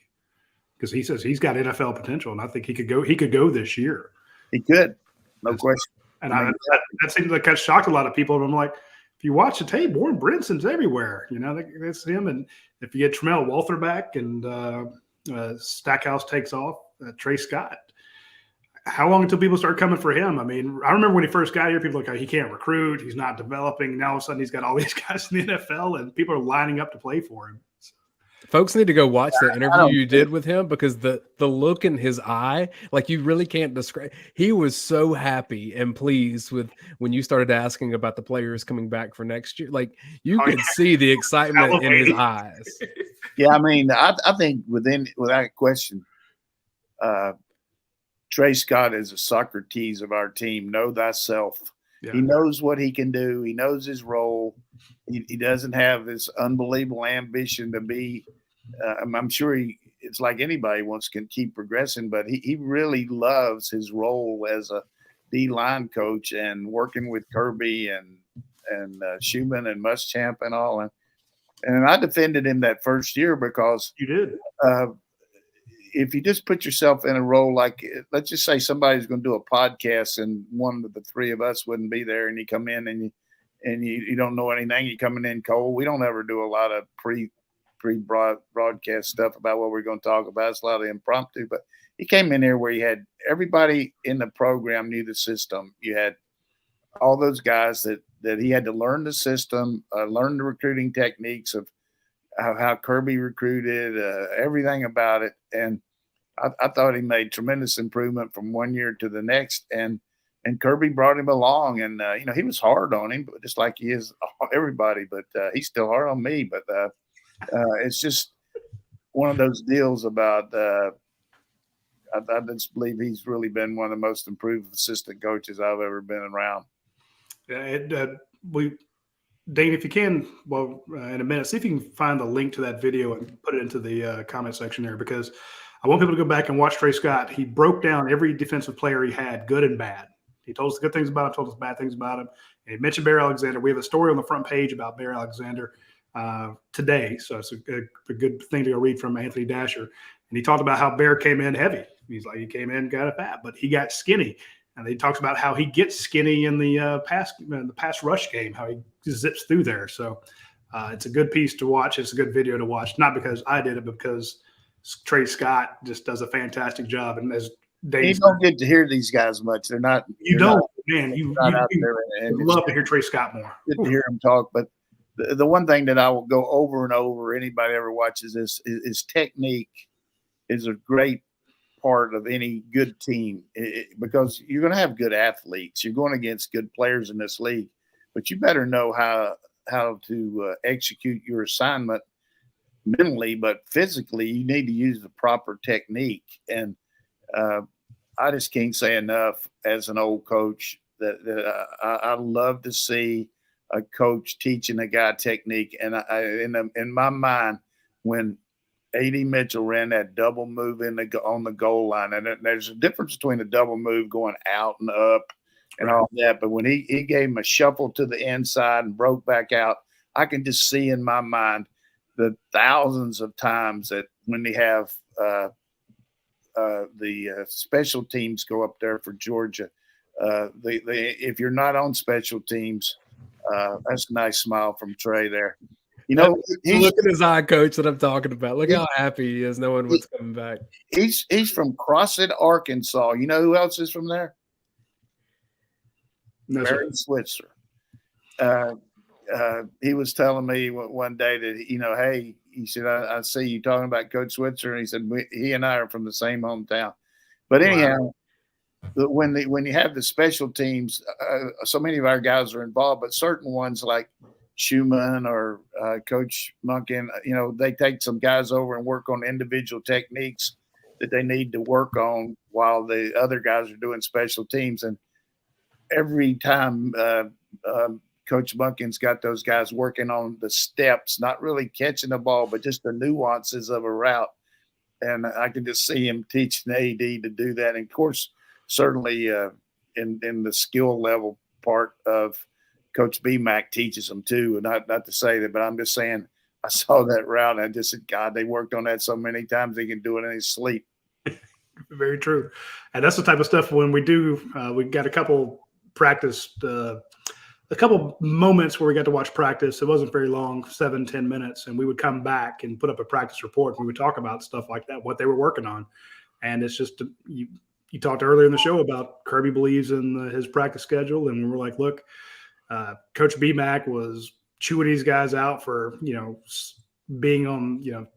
Because he says he's got NFL potential, and I think he could go this year. He could, no question. And that seemed like that shocked a lot of people. And I'm like, if you watch the tape, Warren Brinson's everywhere. That's him. And if you get Tramel Walther back and Stackhouse takes off, Trey Scott. How long until people start coming for him? I mean, I remember when he first got here, people were like, he can't recruit. He's not developing. Now all of a sudden he's got all these guys in the NFL, and people are lining up to play for him. Folks need to go watch the interview you did with him, because the look in his eye, like, you really can't describe. He was so happy and pleased with when you started asking about the players coming back for next year. Like, you could see the excitement in his eyes. Yeah, I mean, I think without question, Trey Scott is a Socrates of our team. Know thyself. Yeah. He knows what he can do. He knows his role. He doesn't have this unbelievable ambition to be. I'm sure it's like anybody can keep progressing, but he really loves his role as a D-line coach and working with Kirby and Schumann and Muschamp and all. And I defended him that first year because you did. If you just put yourself in a role, like, let's just say somebody's going to do a podcast and one of the three of us wouldn't be there, and you come in and you don't know anything, you're coming in cold. We don't ever do a lot of broadcast stuff about what we're going to talk about. It's a lot of impromptu, but he came in here where you had everybody in the program knew the system. You had all those guys that he had to learn the system, learn the recruiting techniques of how Kirby recruited, everything about it. And I thought he made tremendous improvement from one year to the next. And Kirby brought him along, and he was hard on him, but just like he is everybody. But he's still hard on me. But it's just one of those deals about. I just believe he's really been one of the most improved assistant coaches I've ever been around. Yeah, Dayne, if you can, in a minute, see if you can find the link to that video and put it into the comment section there, because I want people to go back and watch Trey Scott. He broke down every defensive player he had, good and bad. He told us the good things about him, told us bad things about him. And he mentioned Bear Alexander. We have a story on the front page about Bear Alexander today, so it's a good thing to go read from Anthony Dasher. And he talked about how Bear came in heavy. He's like, he came in, got fat, but he got skinny. And he talks about how he gets skinny in the pass rush game, how he zips through there. So it's a good piece to watch. It's a good video to watch, not because I did it, but because Trey Scott just does a fantastic job. And as Dayne, you don't get to hear these guys much. They're not. You don't, man. You love to hear Trey Scott more. Good to hear him talk. But the one thing that I will go over and over, anybody ever watches this, is technique is a great part of any good team, because you're going to have good athletes. You're going against good players in this league, but you better know how to execute your assignment mentally, but physically, you need to use the proper technique. And I just can't say enough as an old coach that I love to see a coach teaching a guy technique. And in my mind, when A.D. Mitchell ran that double move on the goal line, and there's a difference between a double move going out and up and all that. But when he gave him a shuffle to the inside and broke back out, I can just see in my mind the thousands of times that when they have the special teams go up there for Georgia, if you're not on special teams, that's a nice smile from Trey there. You know, look at his eye, coach, that I'm talking about. Look how happy he is knowing what's coming back. He's from Crossett, Arkansas. You know who else is from there? No, Barry Switzer. He was telling me one day that, hey, he said, I see you talking about Coach Switzer. And he said, he and I are from the same hometown. But anyhow, when you have the special teams, so many of our guys are involved, but certain ones like Schumann or Coach Munkin, they take some guys over and work on individual techniques that they need to work on while the other guys are doing special teams. And every time Coach Munkin's got those guys working on the steps, not really catching the ball, but just the nuances of a route. And I can just see him teaching AD to do that. And, of course, certainly in the skill level part of Coach BMAC teaches them too. And not to say that, but I'm just saying I saw that route and I just said, God, they worked on that so many times they can do it in his sleep. Very true. And that's the type of stuff when we do we got a couple a couple moments where we got to watch practice. It wasn't very long, 7-10 minutes, and we would come back and put up a practice report. And we would talk about stuff like that, what they were working on. And it's just you talked earlier in the show about Kirby believes in his practice schedule, and we were like, look, Coach BMAC was chewing these guys out for being on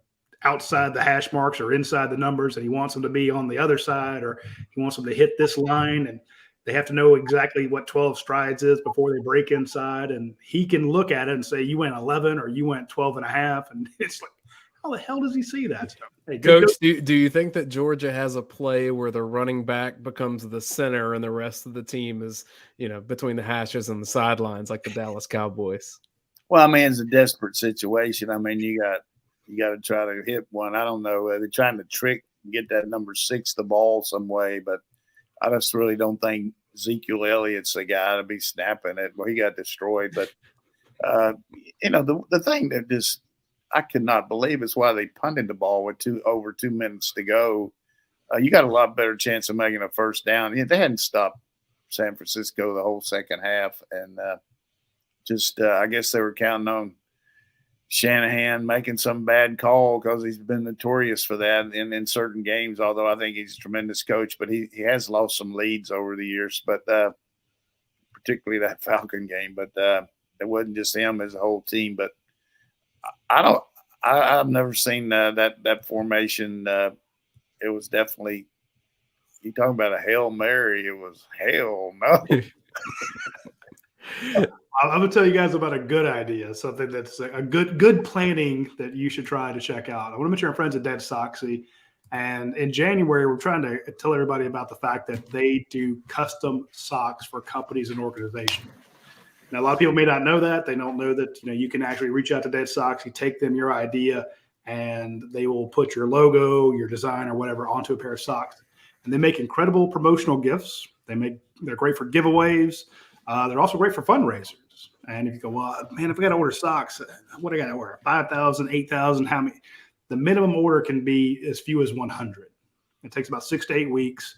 outside the hash marks or inside the numbers, and he wants them to be on the other side, or he wants them to hit this line, and they have to know exactly what 12 strides is before they break inside. And he can look at it and say, you went 11 or you went 12 and a half. And it's like, how the hell does he see that stuff? Hey, Coach, do you think that Georgia has a play where the running back becomes the center and the rest of the team is, between the hashes and the sidelines like the Dallas Cowboys? Well, I mean, it's a desperate situation. I mean, you got to try to hit one. I don't know. They're trying to get that number 6 the ball some way, but I just really don't think Ezekiel Elliott's the guy to be snapping it. Well, he got destroyed. But, the thing that just I could not believe is why they punted the ball with over 2 minutes to go. You got a lot better chance of making a first down. They hadn't stopped San Francisco the whole second half. And I guess they were counting on Shanahan making some bad call because he's been notorious for that in certain games, although I think he's a tremendous coach, but he has lost some leads over the years, but particularly that Falcon game. But it wasn't just him as a whole team. But I've never seen that formation. It was definitely, you talking about a Hail Mary, it was hell no. I'm going to tell you guys about a good idea, something that's a good planning that you should try to check out. I want to mention our friends at Dead Soxy. And in January, we're trying to tell everybody about the fact that they do custom socks for companies and organizations. Now, a lot of people may not know that. They don't know that you can actually reach out to Dead Soxy, take them your idea, and they will put your logo, your design, or whatever onto a pair of socks. And they make incredible promotional gifts. They're great for giveaways. They're also great for fundraisers. And if you go, well, man, if I got to order socks, what do I got to order? 5,000, 8,000, how many? The minimum order can be as few as 100. It takes about 6 to 8 weeks.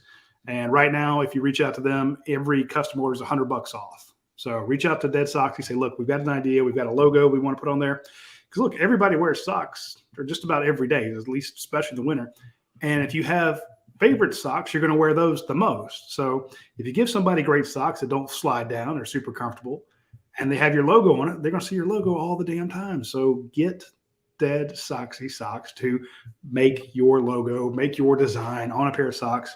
And right now, if you reach out to them, every customer order is $100 off. So reach out to Dead Socks. You say, look, we've got an idea. We've got a logo we want to put on there. Because look, everybody wears socks for just about every day, at least especially in the winter. And if you have favorite socks, you're going to wear those the most. So if you give somebody great socks that don't slide down, they're super comfortable, and they have your logo on it, they're going to see your logo all the damn time. So get Dead Soxy socks to make your logo, make your design on a pair of socks.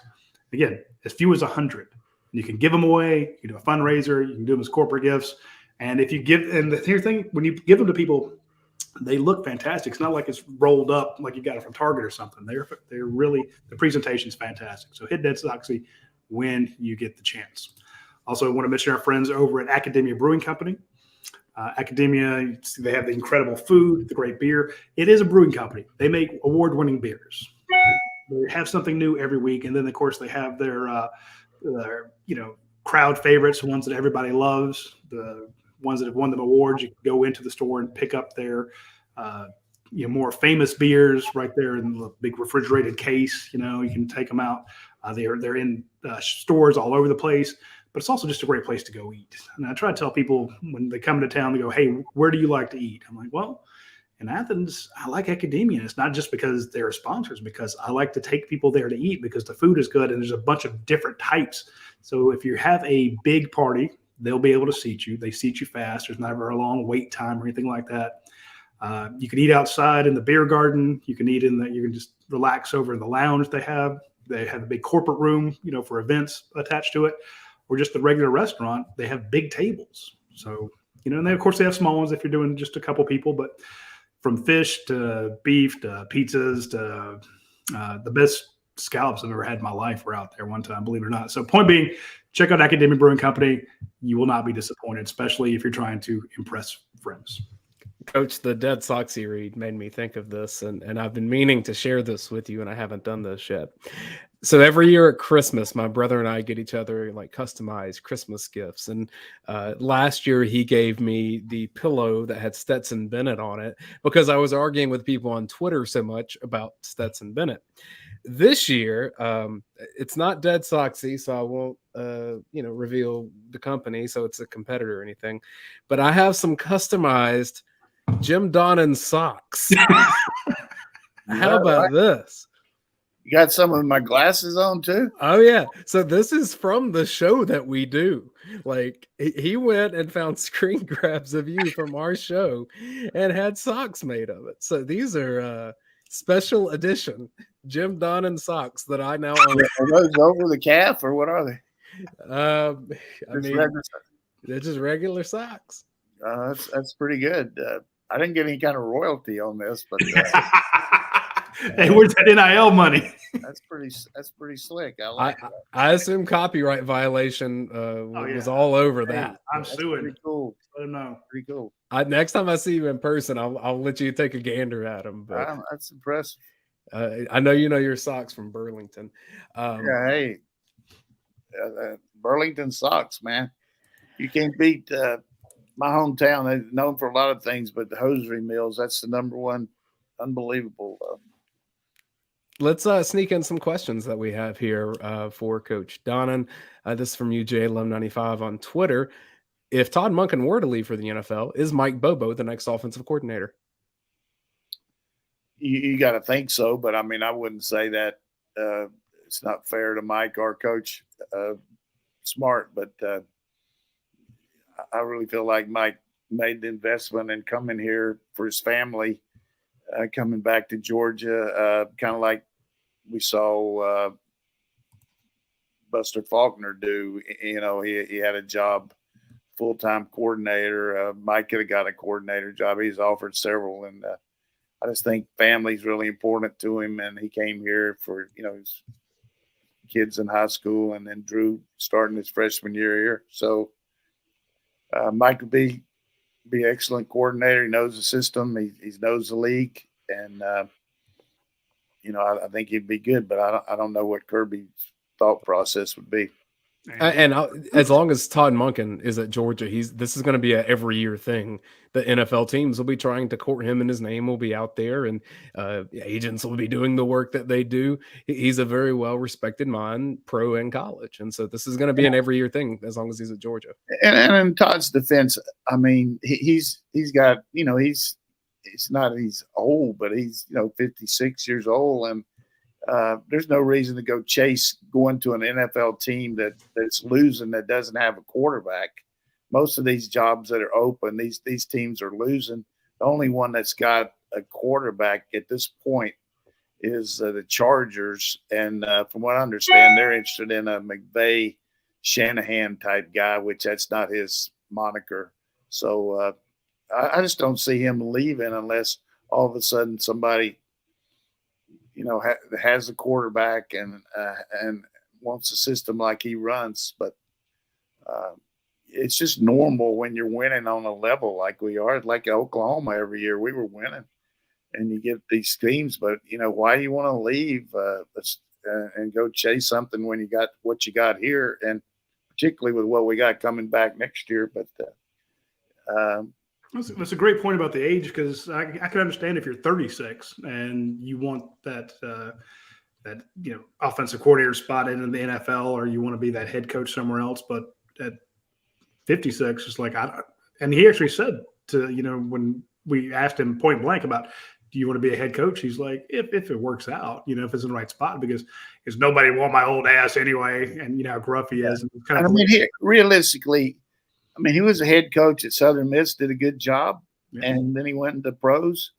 Again, as few as 100. You can give them away. You can do a fundraiser. You can do them as corporate gifts. And if you give, and here's the thing, when you give them to people, they look fantastic. It's not like it's rolled up like you got it from Target or something. They're really, the presentation's fantastic. So hit Dead Soxy when you get the chance. Also, I want to mention our friends over at Academia Brewing Company. Academia, they have the incredible food, the great beer. It is a brewing company. They make award-winning beers. They have something new every week, and then of course they have their crowd favorites, the ones that everybody loves, the ones that have won them awards. You can go into the store and pick up their more famous beers right there in the big refrigerated case. You can take them out. They're in stores all over the place. But it's also just a great place to go eat. And I try to tell people when they come to town, they go, hey, where do you like to eat? I'm like, well, in Athens, I like Academia. And it's not just because they're sponsors, because I like to take people there to eat because the food is good and there's a bunch of different types. So if you have a big party, they'll be able to seat you. They seat you fast. There's never a long wait time or anything like that. You can eat outside in the beer garden. You can eat you can just relax over in the lounge they have. They have a big corporate room, for events attached to it. Or just the regular restaurant, they have big tables. So, and then of course they have small ones if you're doing just a couple people, but from fish to beef to pizzas to the best scallops I've ever had in my life were out there one time, believe it or not. So point being, check out Academic Brewing Company. You will not be disappointed, especially if you're trying to impress friends. Coach, the Dead Soxy read made me think of this, and I've been meaning to share this with you, and I haven't done this yet. So every year at Christmas, my brother and I get each other like customized Christmas gifts. And last year he gave me the pillow that had Stetson Bennett on it because I was arguing with people on Twitter so much about Stetson Bennett. This year, it's not Dead Soxy, so I won't, reveal the company, so it's a competitor or anything. But I have some customized Jim Donnan socks. How about this? You got some of my glasses on too? Oh yeah. So this is from the show that we do. Like he went and found screen grabs of you from our show and had socks made of it. So these are special edition Jim Donnan socks that I now own. Are those over the calf or what are they? They're just regular socks. That's pretty good. I didn't get any kind of royalty on this, but hey, where's that NIL money? That's pretty slick. I assume copyright violation was all over that. I'm suing. Pretty cool. Let him know. Pretty cool. Next time I see you in person, I'll let you take a gander at them. But that's impressive. I know you know your socks from Burlington. Hey, Burlington socks, man. You can't beat my hometown. They're known for a lot of things, but the hosiery mills, that's the number one. Unbelievable. Let's sneak in some questions that we have here for Coach Donnan. This is from UGA1195 on Twitter. If Todd Monken were to leave for the NFL, is Mike Bobo the next offensive coordinator? You got to think so, but I mean, I wouldn't say that. It's not fair to Mike, our coach, Smart, but I really feel like Mike made the investment in coming here for his family, coming back to Georgia, kind of like we saw Buster Faulkner do. He had a job, full-time coordinator. Mike could have got a coordinator job. He's offered several, and I just think family's really important to him. And he came here for his kids in high school, and then Drew starting his freshman year here. So Mike would be an excellent coordinator. He knows the system. He knows the league, and I think he'd be good. But I don't know what Kirby's thought process would be. And as long as Todd Monken is at Georgia, this is going to be a every year thing. The NFL teams will be trying to court him, and his name will be out there, and agents will be doing the work that they do. He's a very well respected mind, pro and college, and so this is going to be an every year thing as long as he's at Georgia. And in Todd's defense, I mean, he's got he's old, but he's 56 years old, and there's no reason to go chase going to an NFL team that's losing, that doesn't have a quarterback. Most of these jobs that are open, these teams are losing. The only one that's got a quarterback at this point is the Chargers. And from what I understand, they're interested in a McVay, Shanahan type guy, which that's not his moniker. So I just don't see him leaving unless all of a sudden somebody, has a quarterback and wants a system like he runs. But it's just normal when you're winning on a level like we are, like Oklahoma every year. We were winning, and you get these teams. But why do you want to leave and go chase something when you got what you got here, and particularly with what we got coming back next year? But that's a great point about the age, because I can understand if you're 36 and you want that offensive coordinator spot in the NFL, or you want to be that head coach somewhere else. But at 56, it's like and he actually said to when we asked him point blank about, do you want to be a head coach? He's like, if it works out, if it's in the right spot, because nobody want my old ass anyway, and how gruff he is. And realistically, he was a head coach at Southern Miss, did a good job, and then he went into pros.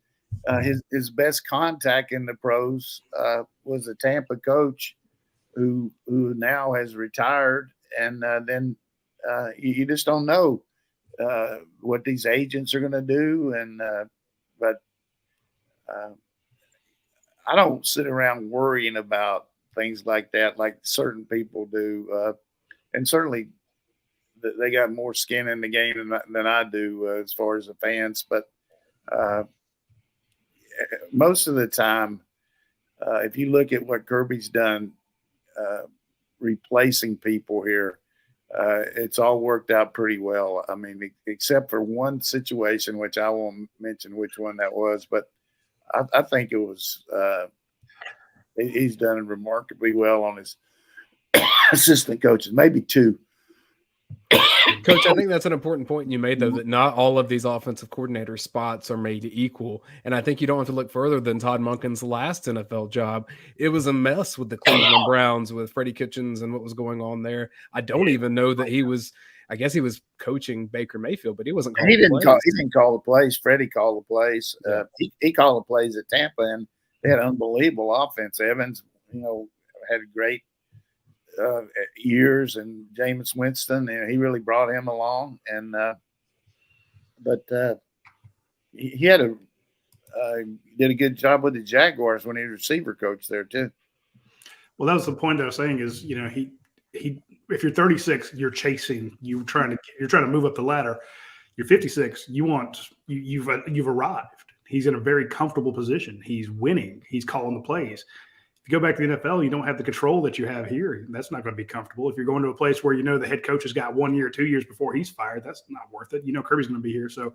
His best contact in the pros was a Tampa coach who now has retired, and then you just don't know what these agents are going to do, but I don't sit around worrying about things like that, like certain people do, and certainly they got more skin in the game than I do as far as the fans. But most of the time, if you look at what Kirby's done, replacing people here, it's all worked out pretty well. Except for one situation, which I won't mention which one that was, but I think it was he's done remarkably well on his assistant coaches, maybe two. Coach, I think that's an important point you made, though, that not all of these offensive coordinator spots are made equal. And I think you don't have to look further than Todd Monken's last NFL job. It was a mess with the Cleveland Browns, with Freddie Kitchens and what was going on there. I don't even know that he was – I guess he was coaching Baker Mayfield, but he wasn't calling He didn't call the plays. Freddie called the plays. He called the plays at Tampa, and they had unbelievable offense. Evans, had a great years, and Jameis Winston, he really brought him along. And but he had did a good job with the Jaguars when he was receiver coach there too. Well, that was the point I was saying is, he if you're 36, you're chasing, you're trying to move up the ladder. You're 56, you've arrived. He's in a very comfortable position. He's winning. He's calling the plays. If you go back to the NFL, you don't have the control that you have here. That's not going to be comfortable. If you're going to a place where the head coach has got 1 year, 2 years before he's fired, that's not worth it. Kirby's going to be here. So I'm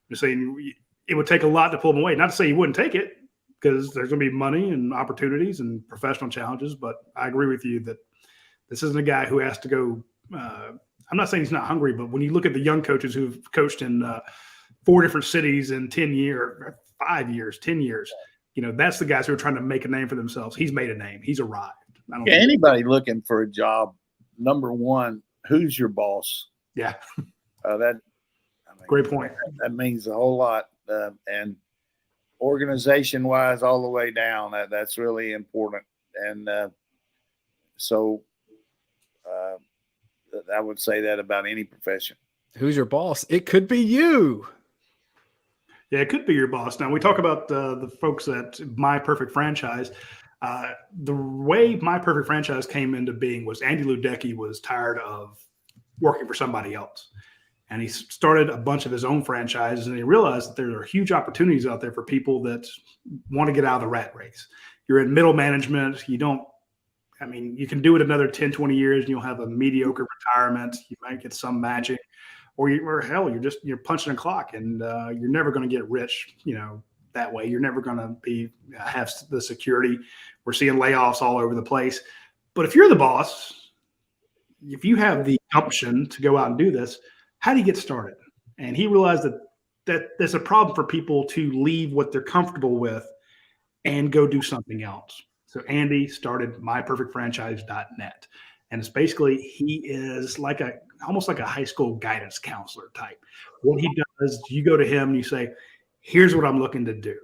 just saying it would take a lot to pull him away. Not to say you wouldn't take it, because there's going to be money and opportunities and professional challenges. But I agree with you that this isn't a guy who has to go I'm not saying he's not hungry, but when you look at the young coaches who've coached in 4 different cities in 10 years, 5 years, 10 years, that's the guys who are trying to make a name for themselves. He's made a name. He's arrived. Anybody looking for a job, number one, who's your boss? Yeah. Great point. That means a whole lot. And organization-wise, all the way down, that's really important. And so I would say that about any profession. Who's your boss? It could be you. Yeah, it could be your boss. Now, we talk about the folks at My Perfect Franchise. The way My Perfect Franchise came into being was Andy Ludecky was tired of working for somebody else. And he started a bunch of his own franchises, and he realized that there are huge opportunities out there for people that want to get out of the rat race. You're in middle management. You can do it another 10, 20 years, and you'll have a mediocre retirement. You might get some matching. Or hell, you're punching a clock, and you're never going to get rich, that way. You're never going to have the security. We're seeing layoffs all over the place. But if you're the boss, if you have the option to go out and do this, how do you get started? And he realized that there's a problem for people to leave what they're comfortable with and go do something else. So Andy started myperfectfranchise.net. And it's basically, he is almost like a high school guidance counselor type. What he does, you go to him and you say, here's what I'm looking to do.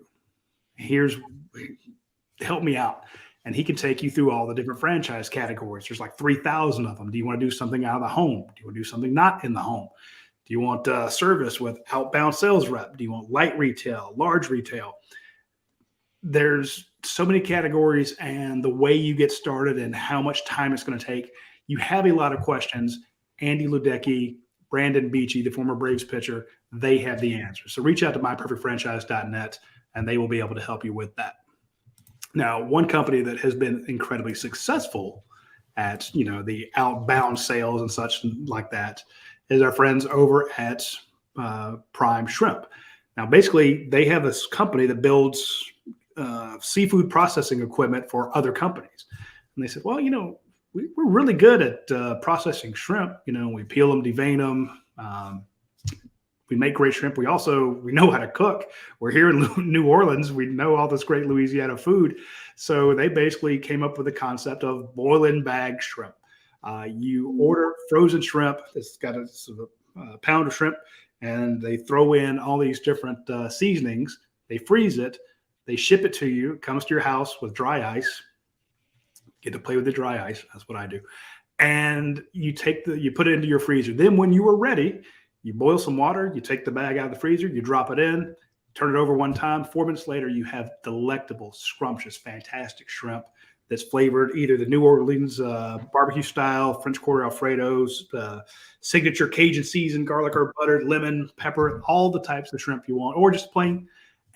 Help me out. And he can take you through all the different franchise categories. There's like 3,000 of them. Do you want to do something out of the home? Do you want to do something not in the home? Do you want service with outbound sales rep? Do you want light retail, large retail? There's so many categories, and the way you get started and how much time it's going to take. You have a lot of questions. Andy Ludecky, Brandon Beachy, the former Braves pitcher, they have the answers. So reach out to myperfectfranchise.net, and they will be able to help you with that. Now, one company that has been incredibly successful at, the outbound sales and such like that is our friends over at Prime Shrimp. Now, basically, they have this company that builds seafood processing equipment for other companies. And they said, well, we're really good at processing shrimp. We peel them, devein them. We make great shrimp. We know how to cook. We're here in New Orleans. We know all this great Louisiana food. So they basically came up with the concept of boil and bag shrimp. You order frozen shrimp. It's got a pound of shrimp, and they throw in all these different seasonings. They freeze it. They ship it to you. It comes to your house with dry ice. Get to play with the dry ice. That's what I do. And you put it into your freezer. Then when you are ready, you boil some water, you take the bag out of the freezer, you drop it in, turn it over one time. 4 minutes later, you have delectable, scrumptious, fantastic shrimp that's flavored either the New Orleans barbecue style, French Quarter Alfredo's, signature Cajun seasoned garlic or butter, lemon, pepper, all the types of shrimp you want, or just plain.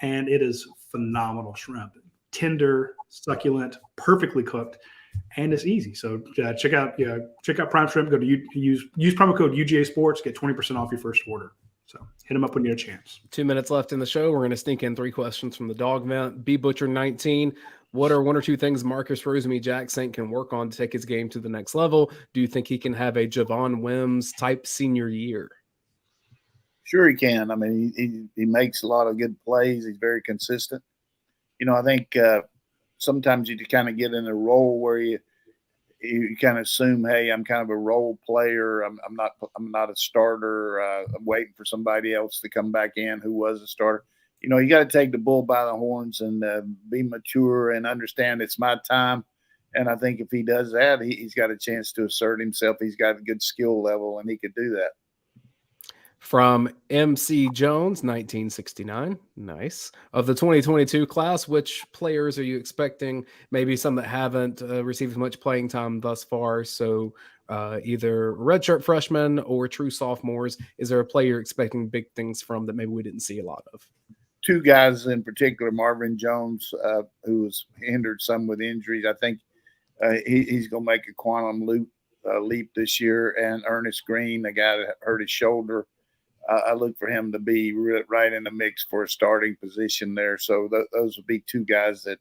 And it is phenomenal shrimp. Tender, succulent, perfectly cooked, and it's easy. So check out Prime Shrimp. Go to use promo code UGASports, get 20% off your first order. So hit them up when you get a chance. 2 minutes left in the show. We're going to sneak in 3 questions from the dog vent. B Butcher 19. What are 1 or 2 things Marcus Rosemy-Jacksaint can work on to take his game to the next level? Do you think he can have a Javon Wims type senior year? Sure he can. I mean, he makes a lot of good plays. He's very consistent. I think sometimes you kind of get in a role where you kind of assume, hey, I'm kind of a role player. I'm not a starter. I'm waiting for somebody else to come back in who was a starter. You got to take the bull by the horns and be mature and understand it's my time. And I think if he does that, he's got a chance to assert himself. He's got a good skill level, and he could do that. From MC Jones, 1969. Nice. Of the 2022 class, which players are you expecting? Maybe some that haven't received much playing time thus far. So either redshirt freshmen or true sophomores. Is there a player you're expecting big things from that maybe we didn't see a lot of? 2 guys in particular, Marvin Jones, who was hindered some with injuries. I think he's going to make a quantum leap this year. And Ernest Green, a guy that hurt his shoulder. I look for him to be right in the mix for a starting position there. So those will be 2 guys that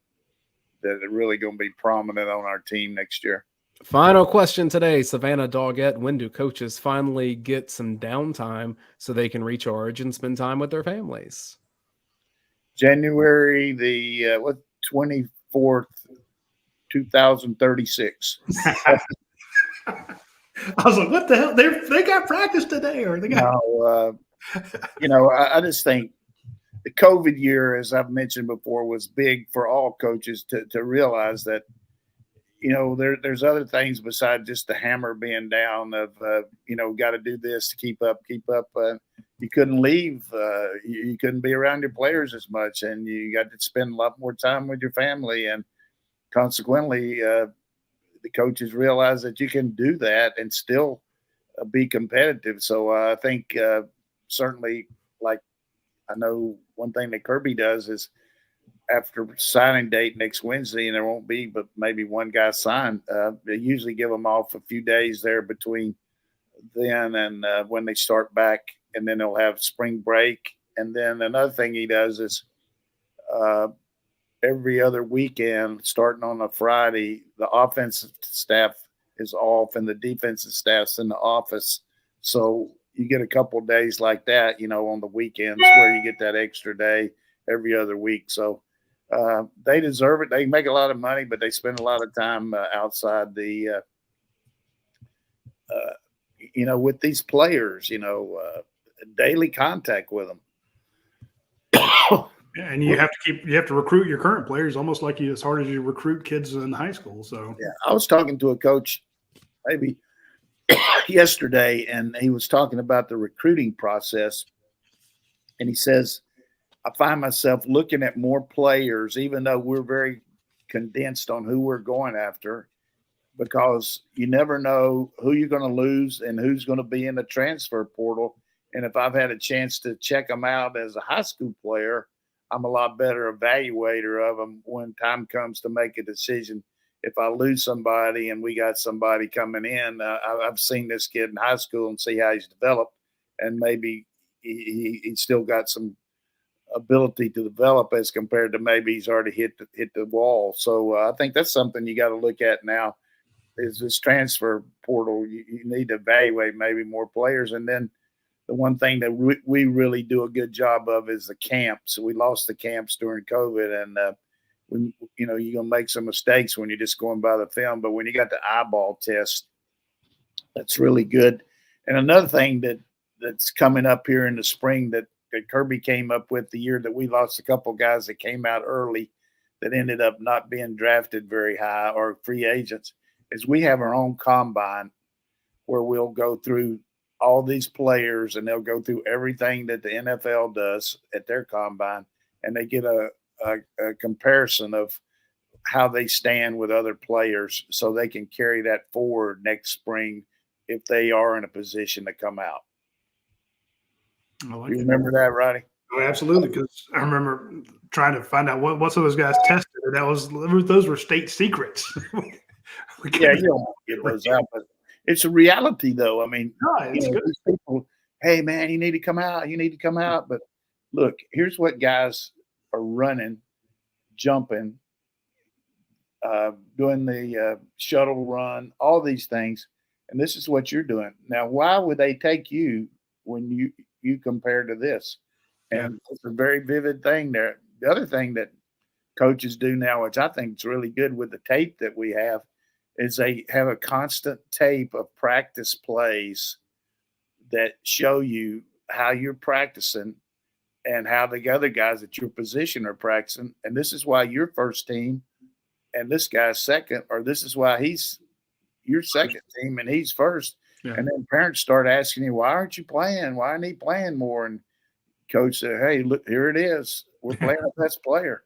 are really going to be prominent on our team next year. Final question today, Savannah Doggett. When do coaches finally get some downtime so they can recharge and spend time with their families? January the 24th, 2036. I was like, what the hell? They got practice today, or they got? No, I just think the COVID year, as I've mentioned before, was big for all coaches to realize that, there's other things besides just the hammer being down of, got to do this to keep up. You couldn't leave. You couldn't be around your players as much, and you got to spend a lot more time with your family. And consequently, the coaches realize that you can do that and still be competitive. So I think certainly, like, I know one thing that Kirby does is after signing date next Wednesday, and there won't be but maybe one guy signed, they usually give them off a few days there between then and when they start back, and then they'll have spring break. And then another thing he does is every other weekend, starting on a Friday, the offensive staff is off and the defensive staff's in the office. So you get a couple of days like that, on the weekends where you get that extra day every other week. So they deserve it. They make a lot of money, but they spend a lot of time outside the, with these players, daily contact with them. And you have to recruit your current players almost like as hard as you recruit kids in high school. So yeah, I was talking to a coach maybe yesterday, and he was talking about the recruiting process. And he says, I find myself looking at more players, even though we're very condensed on who we're going after, because you never know who you're going to lose and who's going to be in the transfer portal. And if I've had a chance to check them out as a high school player, I'm a lot better evaluator of them when time comes to make a decision. If I lose somebody and we got somebody coming in, I've seen this kid in high school and see how he's developed, and maybe he's still got some ability to develop as compared to maybe he's already hit the wall. So I think that's something you got to look at now is this transfer portal. You need to evaluate maybe more players. And then the one thing that we really do a good job of is the camps. We lost the camps during COVID, and you're going to make some mistakes when you're just going by the film. But when you got the eyeball test, that's really good. And another thing that's coming up here in the spring that Kirby came up with the year that we lost a couple guys that came out early that ended up not being drafted very high or free agents, is we have our own combine where we'll go through all these players and they'll go through everything that the NFL does at their combine, and they get a comparison of how they stand with other players so they can carry that forward next spring if they are in a position to come out. You remember that, Roddy? Oh, absolutely, because I remember trying to find out what some of those guys tested, and those were state secrets. Yeah, you don't want to get those out, but it's a reality, though. I mean, it's good. These people, hey, man, you need to come out. You need to come out. But look, here's what guys are running, jumping, doing the shuttle run, all these things, and this is what you're doing. Now, why would they take you when you compare to this? And it's a very vivid thing there. The other thing that coaches do now, which I think is really good with the tape that we have, is they have a constant tape of practice plays that show you how you're practicing and how the other guys at your position are practicing. And this is why you're first team and this guy's second, or this is why he's your second team and he's first. Yeah. And then parents start asking you, why aren't you playing? Why aren't he playing more? And coach said, hey, look, here it is. We're playing our best player.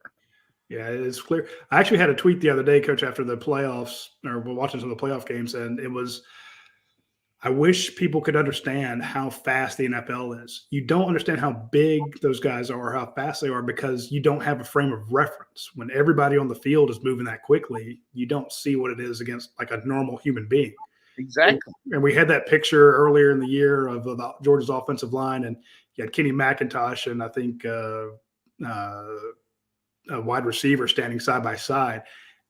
Yeah, it's clear. I actually had a tweet the other day, Coach, after the playoffs, or we're watching some of the playoff games, and it was, I wish people could understand how fast the NFL is. You don't understand how big those guys are, how fast they are, because you don't have a frame of reference. When everybody on the field is moving that quickly, you don't see what it is against like a normal human being. Exactly. And we had that picture earlier in the year of Georgia's offensive line, and you had Kenny McIntosh and I think a wide receiver standing side by side,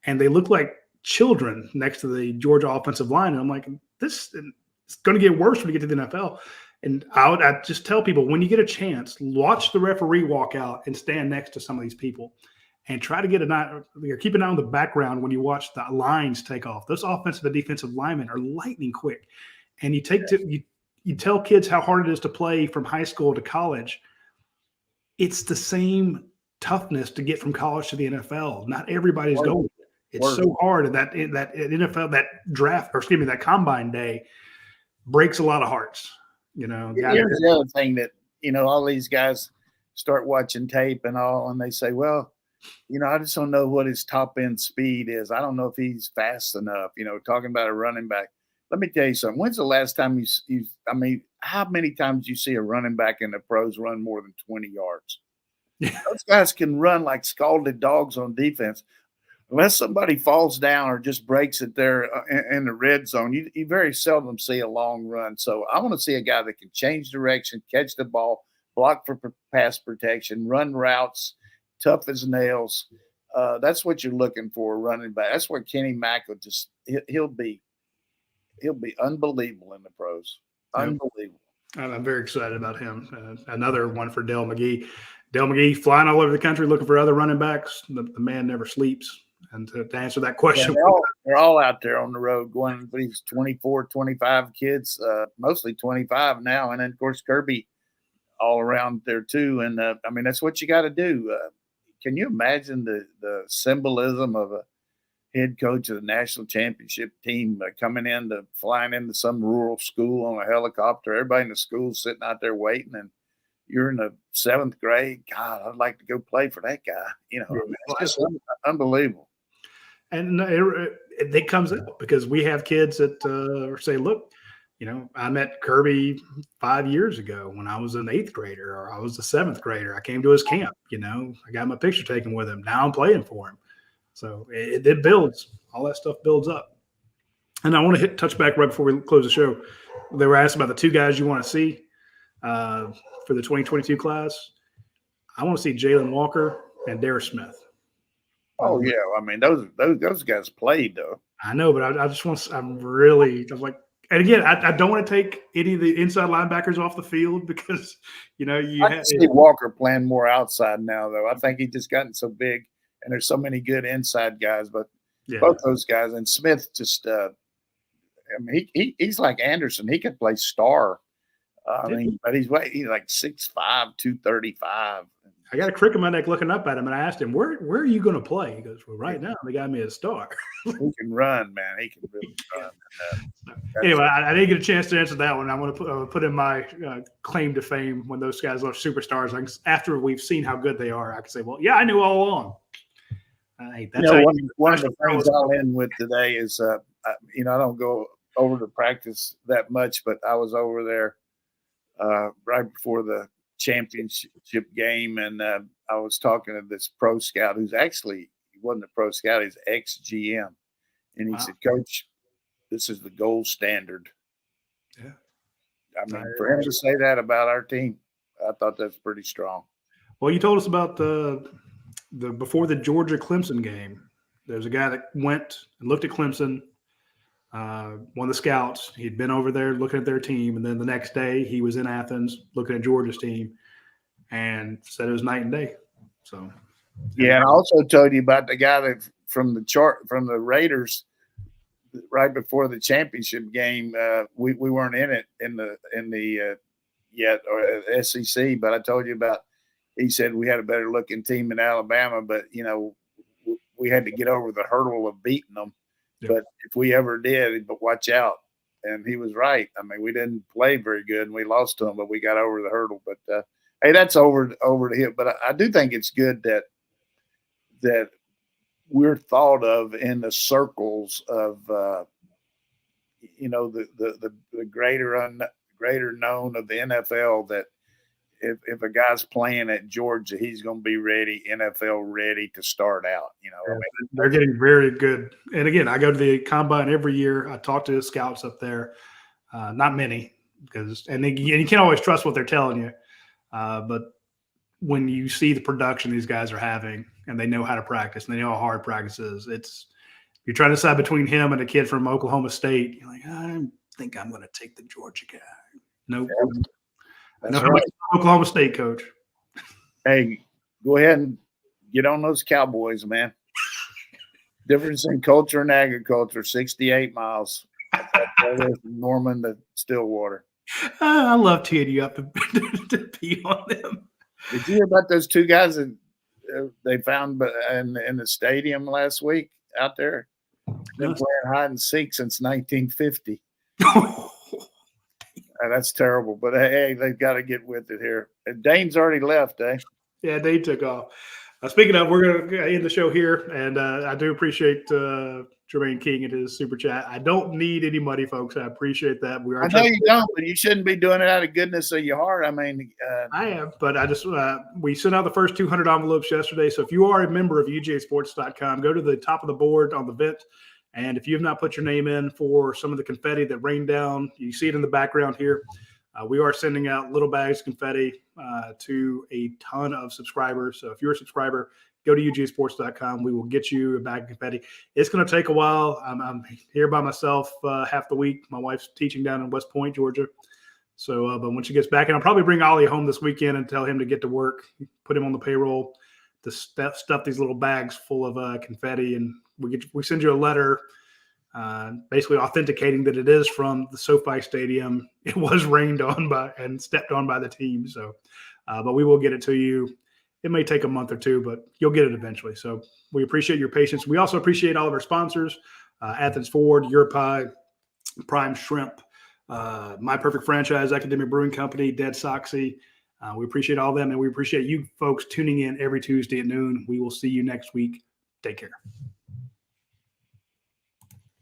and they look like children next to the Georgia offensive line. And I'm like, it's going to get worse when you get to the NFL. And I just tell people, when you get a chance, watch the referee walk out and stand next to some of these people and try to keep an eye on the background when you watch the lines take off. Those offensive and defensive linemen are lightning quick. And you tell kids how hard it is to play from high school to college. It's the same toughness to get from college to the NFL. Not everybody's going. It's so hard. That NFL, that combine day breaks a lot of hearts. Here's the other thing that, all these guys start watching tape and all, and they say, well, I just don't know what his top end speed is. I don't know if he's fast enough, talking about a running back. Let me tell you something. When's the last time how many times you see a running back in the pros run more than 20 yards? Yeah. Those guys can run like scalded dogs on defense. Unless somebody falls down or just breaks it there in the red zone, you very seldom see a long run. So I want to see a guy that can change direction, catch the ball, block for pass protection, run routes, tough as nails. That's what you're looking for, running back. That's where Kenny Mack he'll be unbelievable in the pros. Unbelievable. I'm very excited about him. Another one for Dale McGee. Dale McGee flying all over the country looking for other running backs. The man never sleeps. And to answer that question. Yeah, they're all out there on the road going with these 24, 25 kids, mostly 25 now. And then, of course, Kirby all around there too. And, that's what you got to do. Can you imagine the symbolism of head coach of the national championship team flying into some rural school on a helicopter. Everybody in the school's sitting out there waiting, and you're in the 7th grade. God, I'd like to go play for that guy. You know, it's just unbelievable. And it comes out because we have kids that say, look, you know, I met Kirby 5 years ago when I was an 8th grader, or I was a 7th grader. I came to his camp, you know, I got my picture taken with him. Now I'm playing for him. So it builds. All that stuff builds up. And I want to touch back right before we close the show. They were asked about the 2 guys you want to see for the 2022 class. I want to see Jalen Walker and Darius Smith. Oh yeah, I mean those guys played though. I know, but I just want. I was like, and again, I don't want to take any of the inside linebackers off the field because you know I can see Walker playing more outside now though. I think he's just gotten so big, and there's so many good inside guys. But both those guys and Smith just, I mean, he's like Anderson. He could play star. I mean, but he's like 6'5", 235. I got a crick in my neck looking up at him, and I asked him, where are you going to play? He goes, well, right now they got me a star. He can run, man. He can really run. Anyway, I didn't get a chance to answer that one. I want to put in my claim to fame when those guys are superstars. Like, after we've seen how good they are, I can say, well, yeah, I knew all along. That's one of the things I'll end with today is, I don't go over to practice that much, but I was over there right before the championship game, and I was talking to this pro scout who's actually, he wasn't a pro scout, he's ex-GM, and he said, Coach, this is the gold standard. Yeah, I mean, for him to say that about our team, I thought that's pretty strong. Well, you told us about the before the Georgia Clemson game. There's a guy that went and looked at Clemson, one of the scouts. He'd been over there looking at their team, and then the next day he was in Athens looking at Georgia's team and said it was night and day. So, yeah, and I also told you about the guy that from the Raiders right before the championship game. We weren't in it in the yet or SEC, but I told you about. He said we had a better looking team in Alabama, but we had to get over the hurdle of beating them. Yeah. But if we ever did, but watch out. And he was right. I mean, we didn't play very good and we lost to them, but we got over the hurdle. But hey, that's over to him. But I do think it's good that we're thought of in the circles of the greater known of the NFL, that if a guy's playing at Georgia, he's going to be ready, NFL ready to start out. I mean, they're getting very good. And again, I go to the combine every year. I talk to the scouts up there. Not many, and you can't always trust what they're telling you. But when you see the production these guys are having, and they know how to practice, and they know how hard practice is, you're trying to decide between him and a kid from Oklahoma State. You're like, I think I'm going to take the Georgia guy. Nope. Yeah. That's right. Oklahoma State coach. Hey, go ahead and get on those Cowboys, man. Difference in culture and agriculture, 68 miles. From Norman to Stillwater. I love teeing you up to pee on them. Did you hear about those 2 guys that they found in the stadium last week out there? Been playing hide and seek since 1950. That's terrible, but hey, they've got to get with it here. And Dayne's already left, eh? Yeah, Dayne took off. Speaking of, we're going to end the show here, and I do appreciate Jermaine King and his super chat. I don't need any money, folks. I appreciate that. I know you don't, but you shouldn't be doing it out of goodness of your heart. I mean, I am, but I just we sent out the first 200 envelopes yesterday. So if you are a member of UGASports.com, go to the top of the board on the vent. And if you have not put your name in for some of the confetti that rained down, you see it in the background here. We are sending out little bags of confetti to a ton of subscribers. So if you're a subscriber, go to UGASports.com. We will get you a bag of confetti. It's going to take a while. I'm here by myself half the week. My wife's teaching down in West Point, Georgia. So, but when she gets back, and I'll probably bring Ollie home this weekend and tell him to get to work, put him on the payroll to stuff these little bags full of confetti, and we send you a letter basically authenticating that it is from the SoFi Stadium. It was rained on and stepped on by the team. So, but we will get it to you. It may take a month or two, but you'll get it eventually. So we appreciate your patience. We also appreciate all of our sponsors, Athens Ford, Your Pie, Prime Shrimp, My Perfect Franchise, Academic Brewing Company, Dead Soxy. We appreciate all of them, and we appreciate you folks tuning in every Tuesday at noon. We will see you next week. Take care.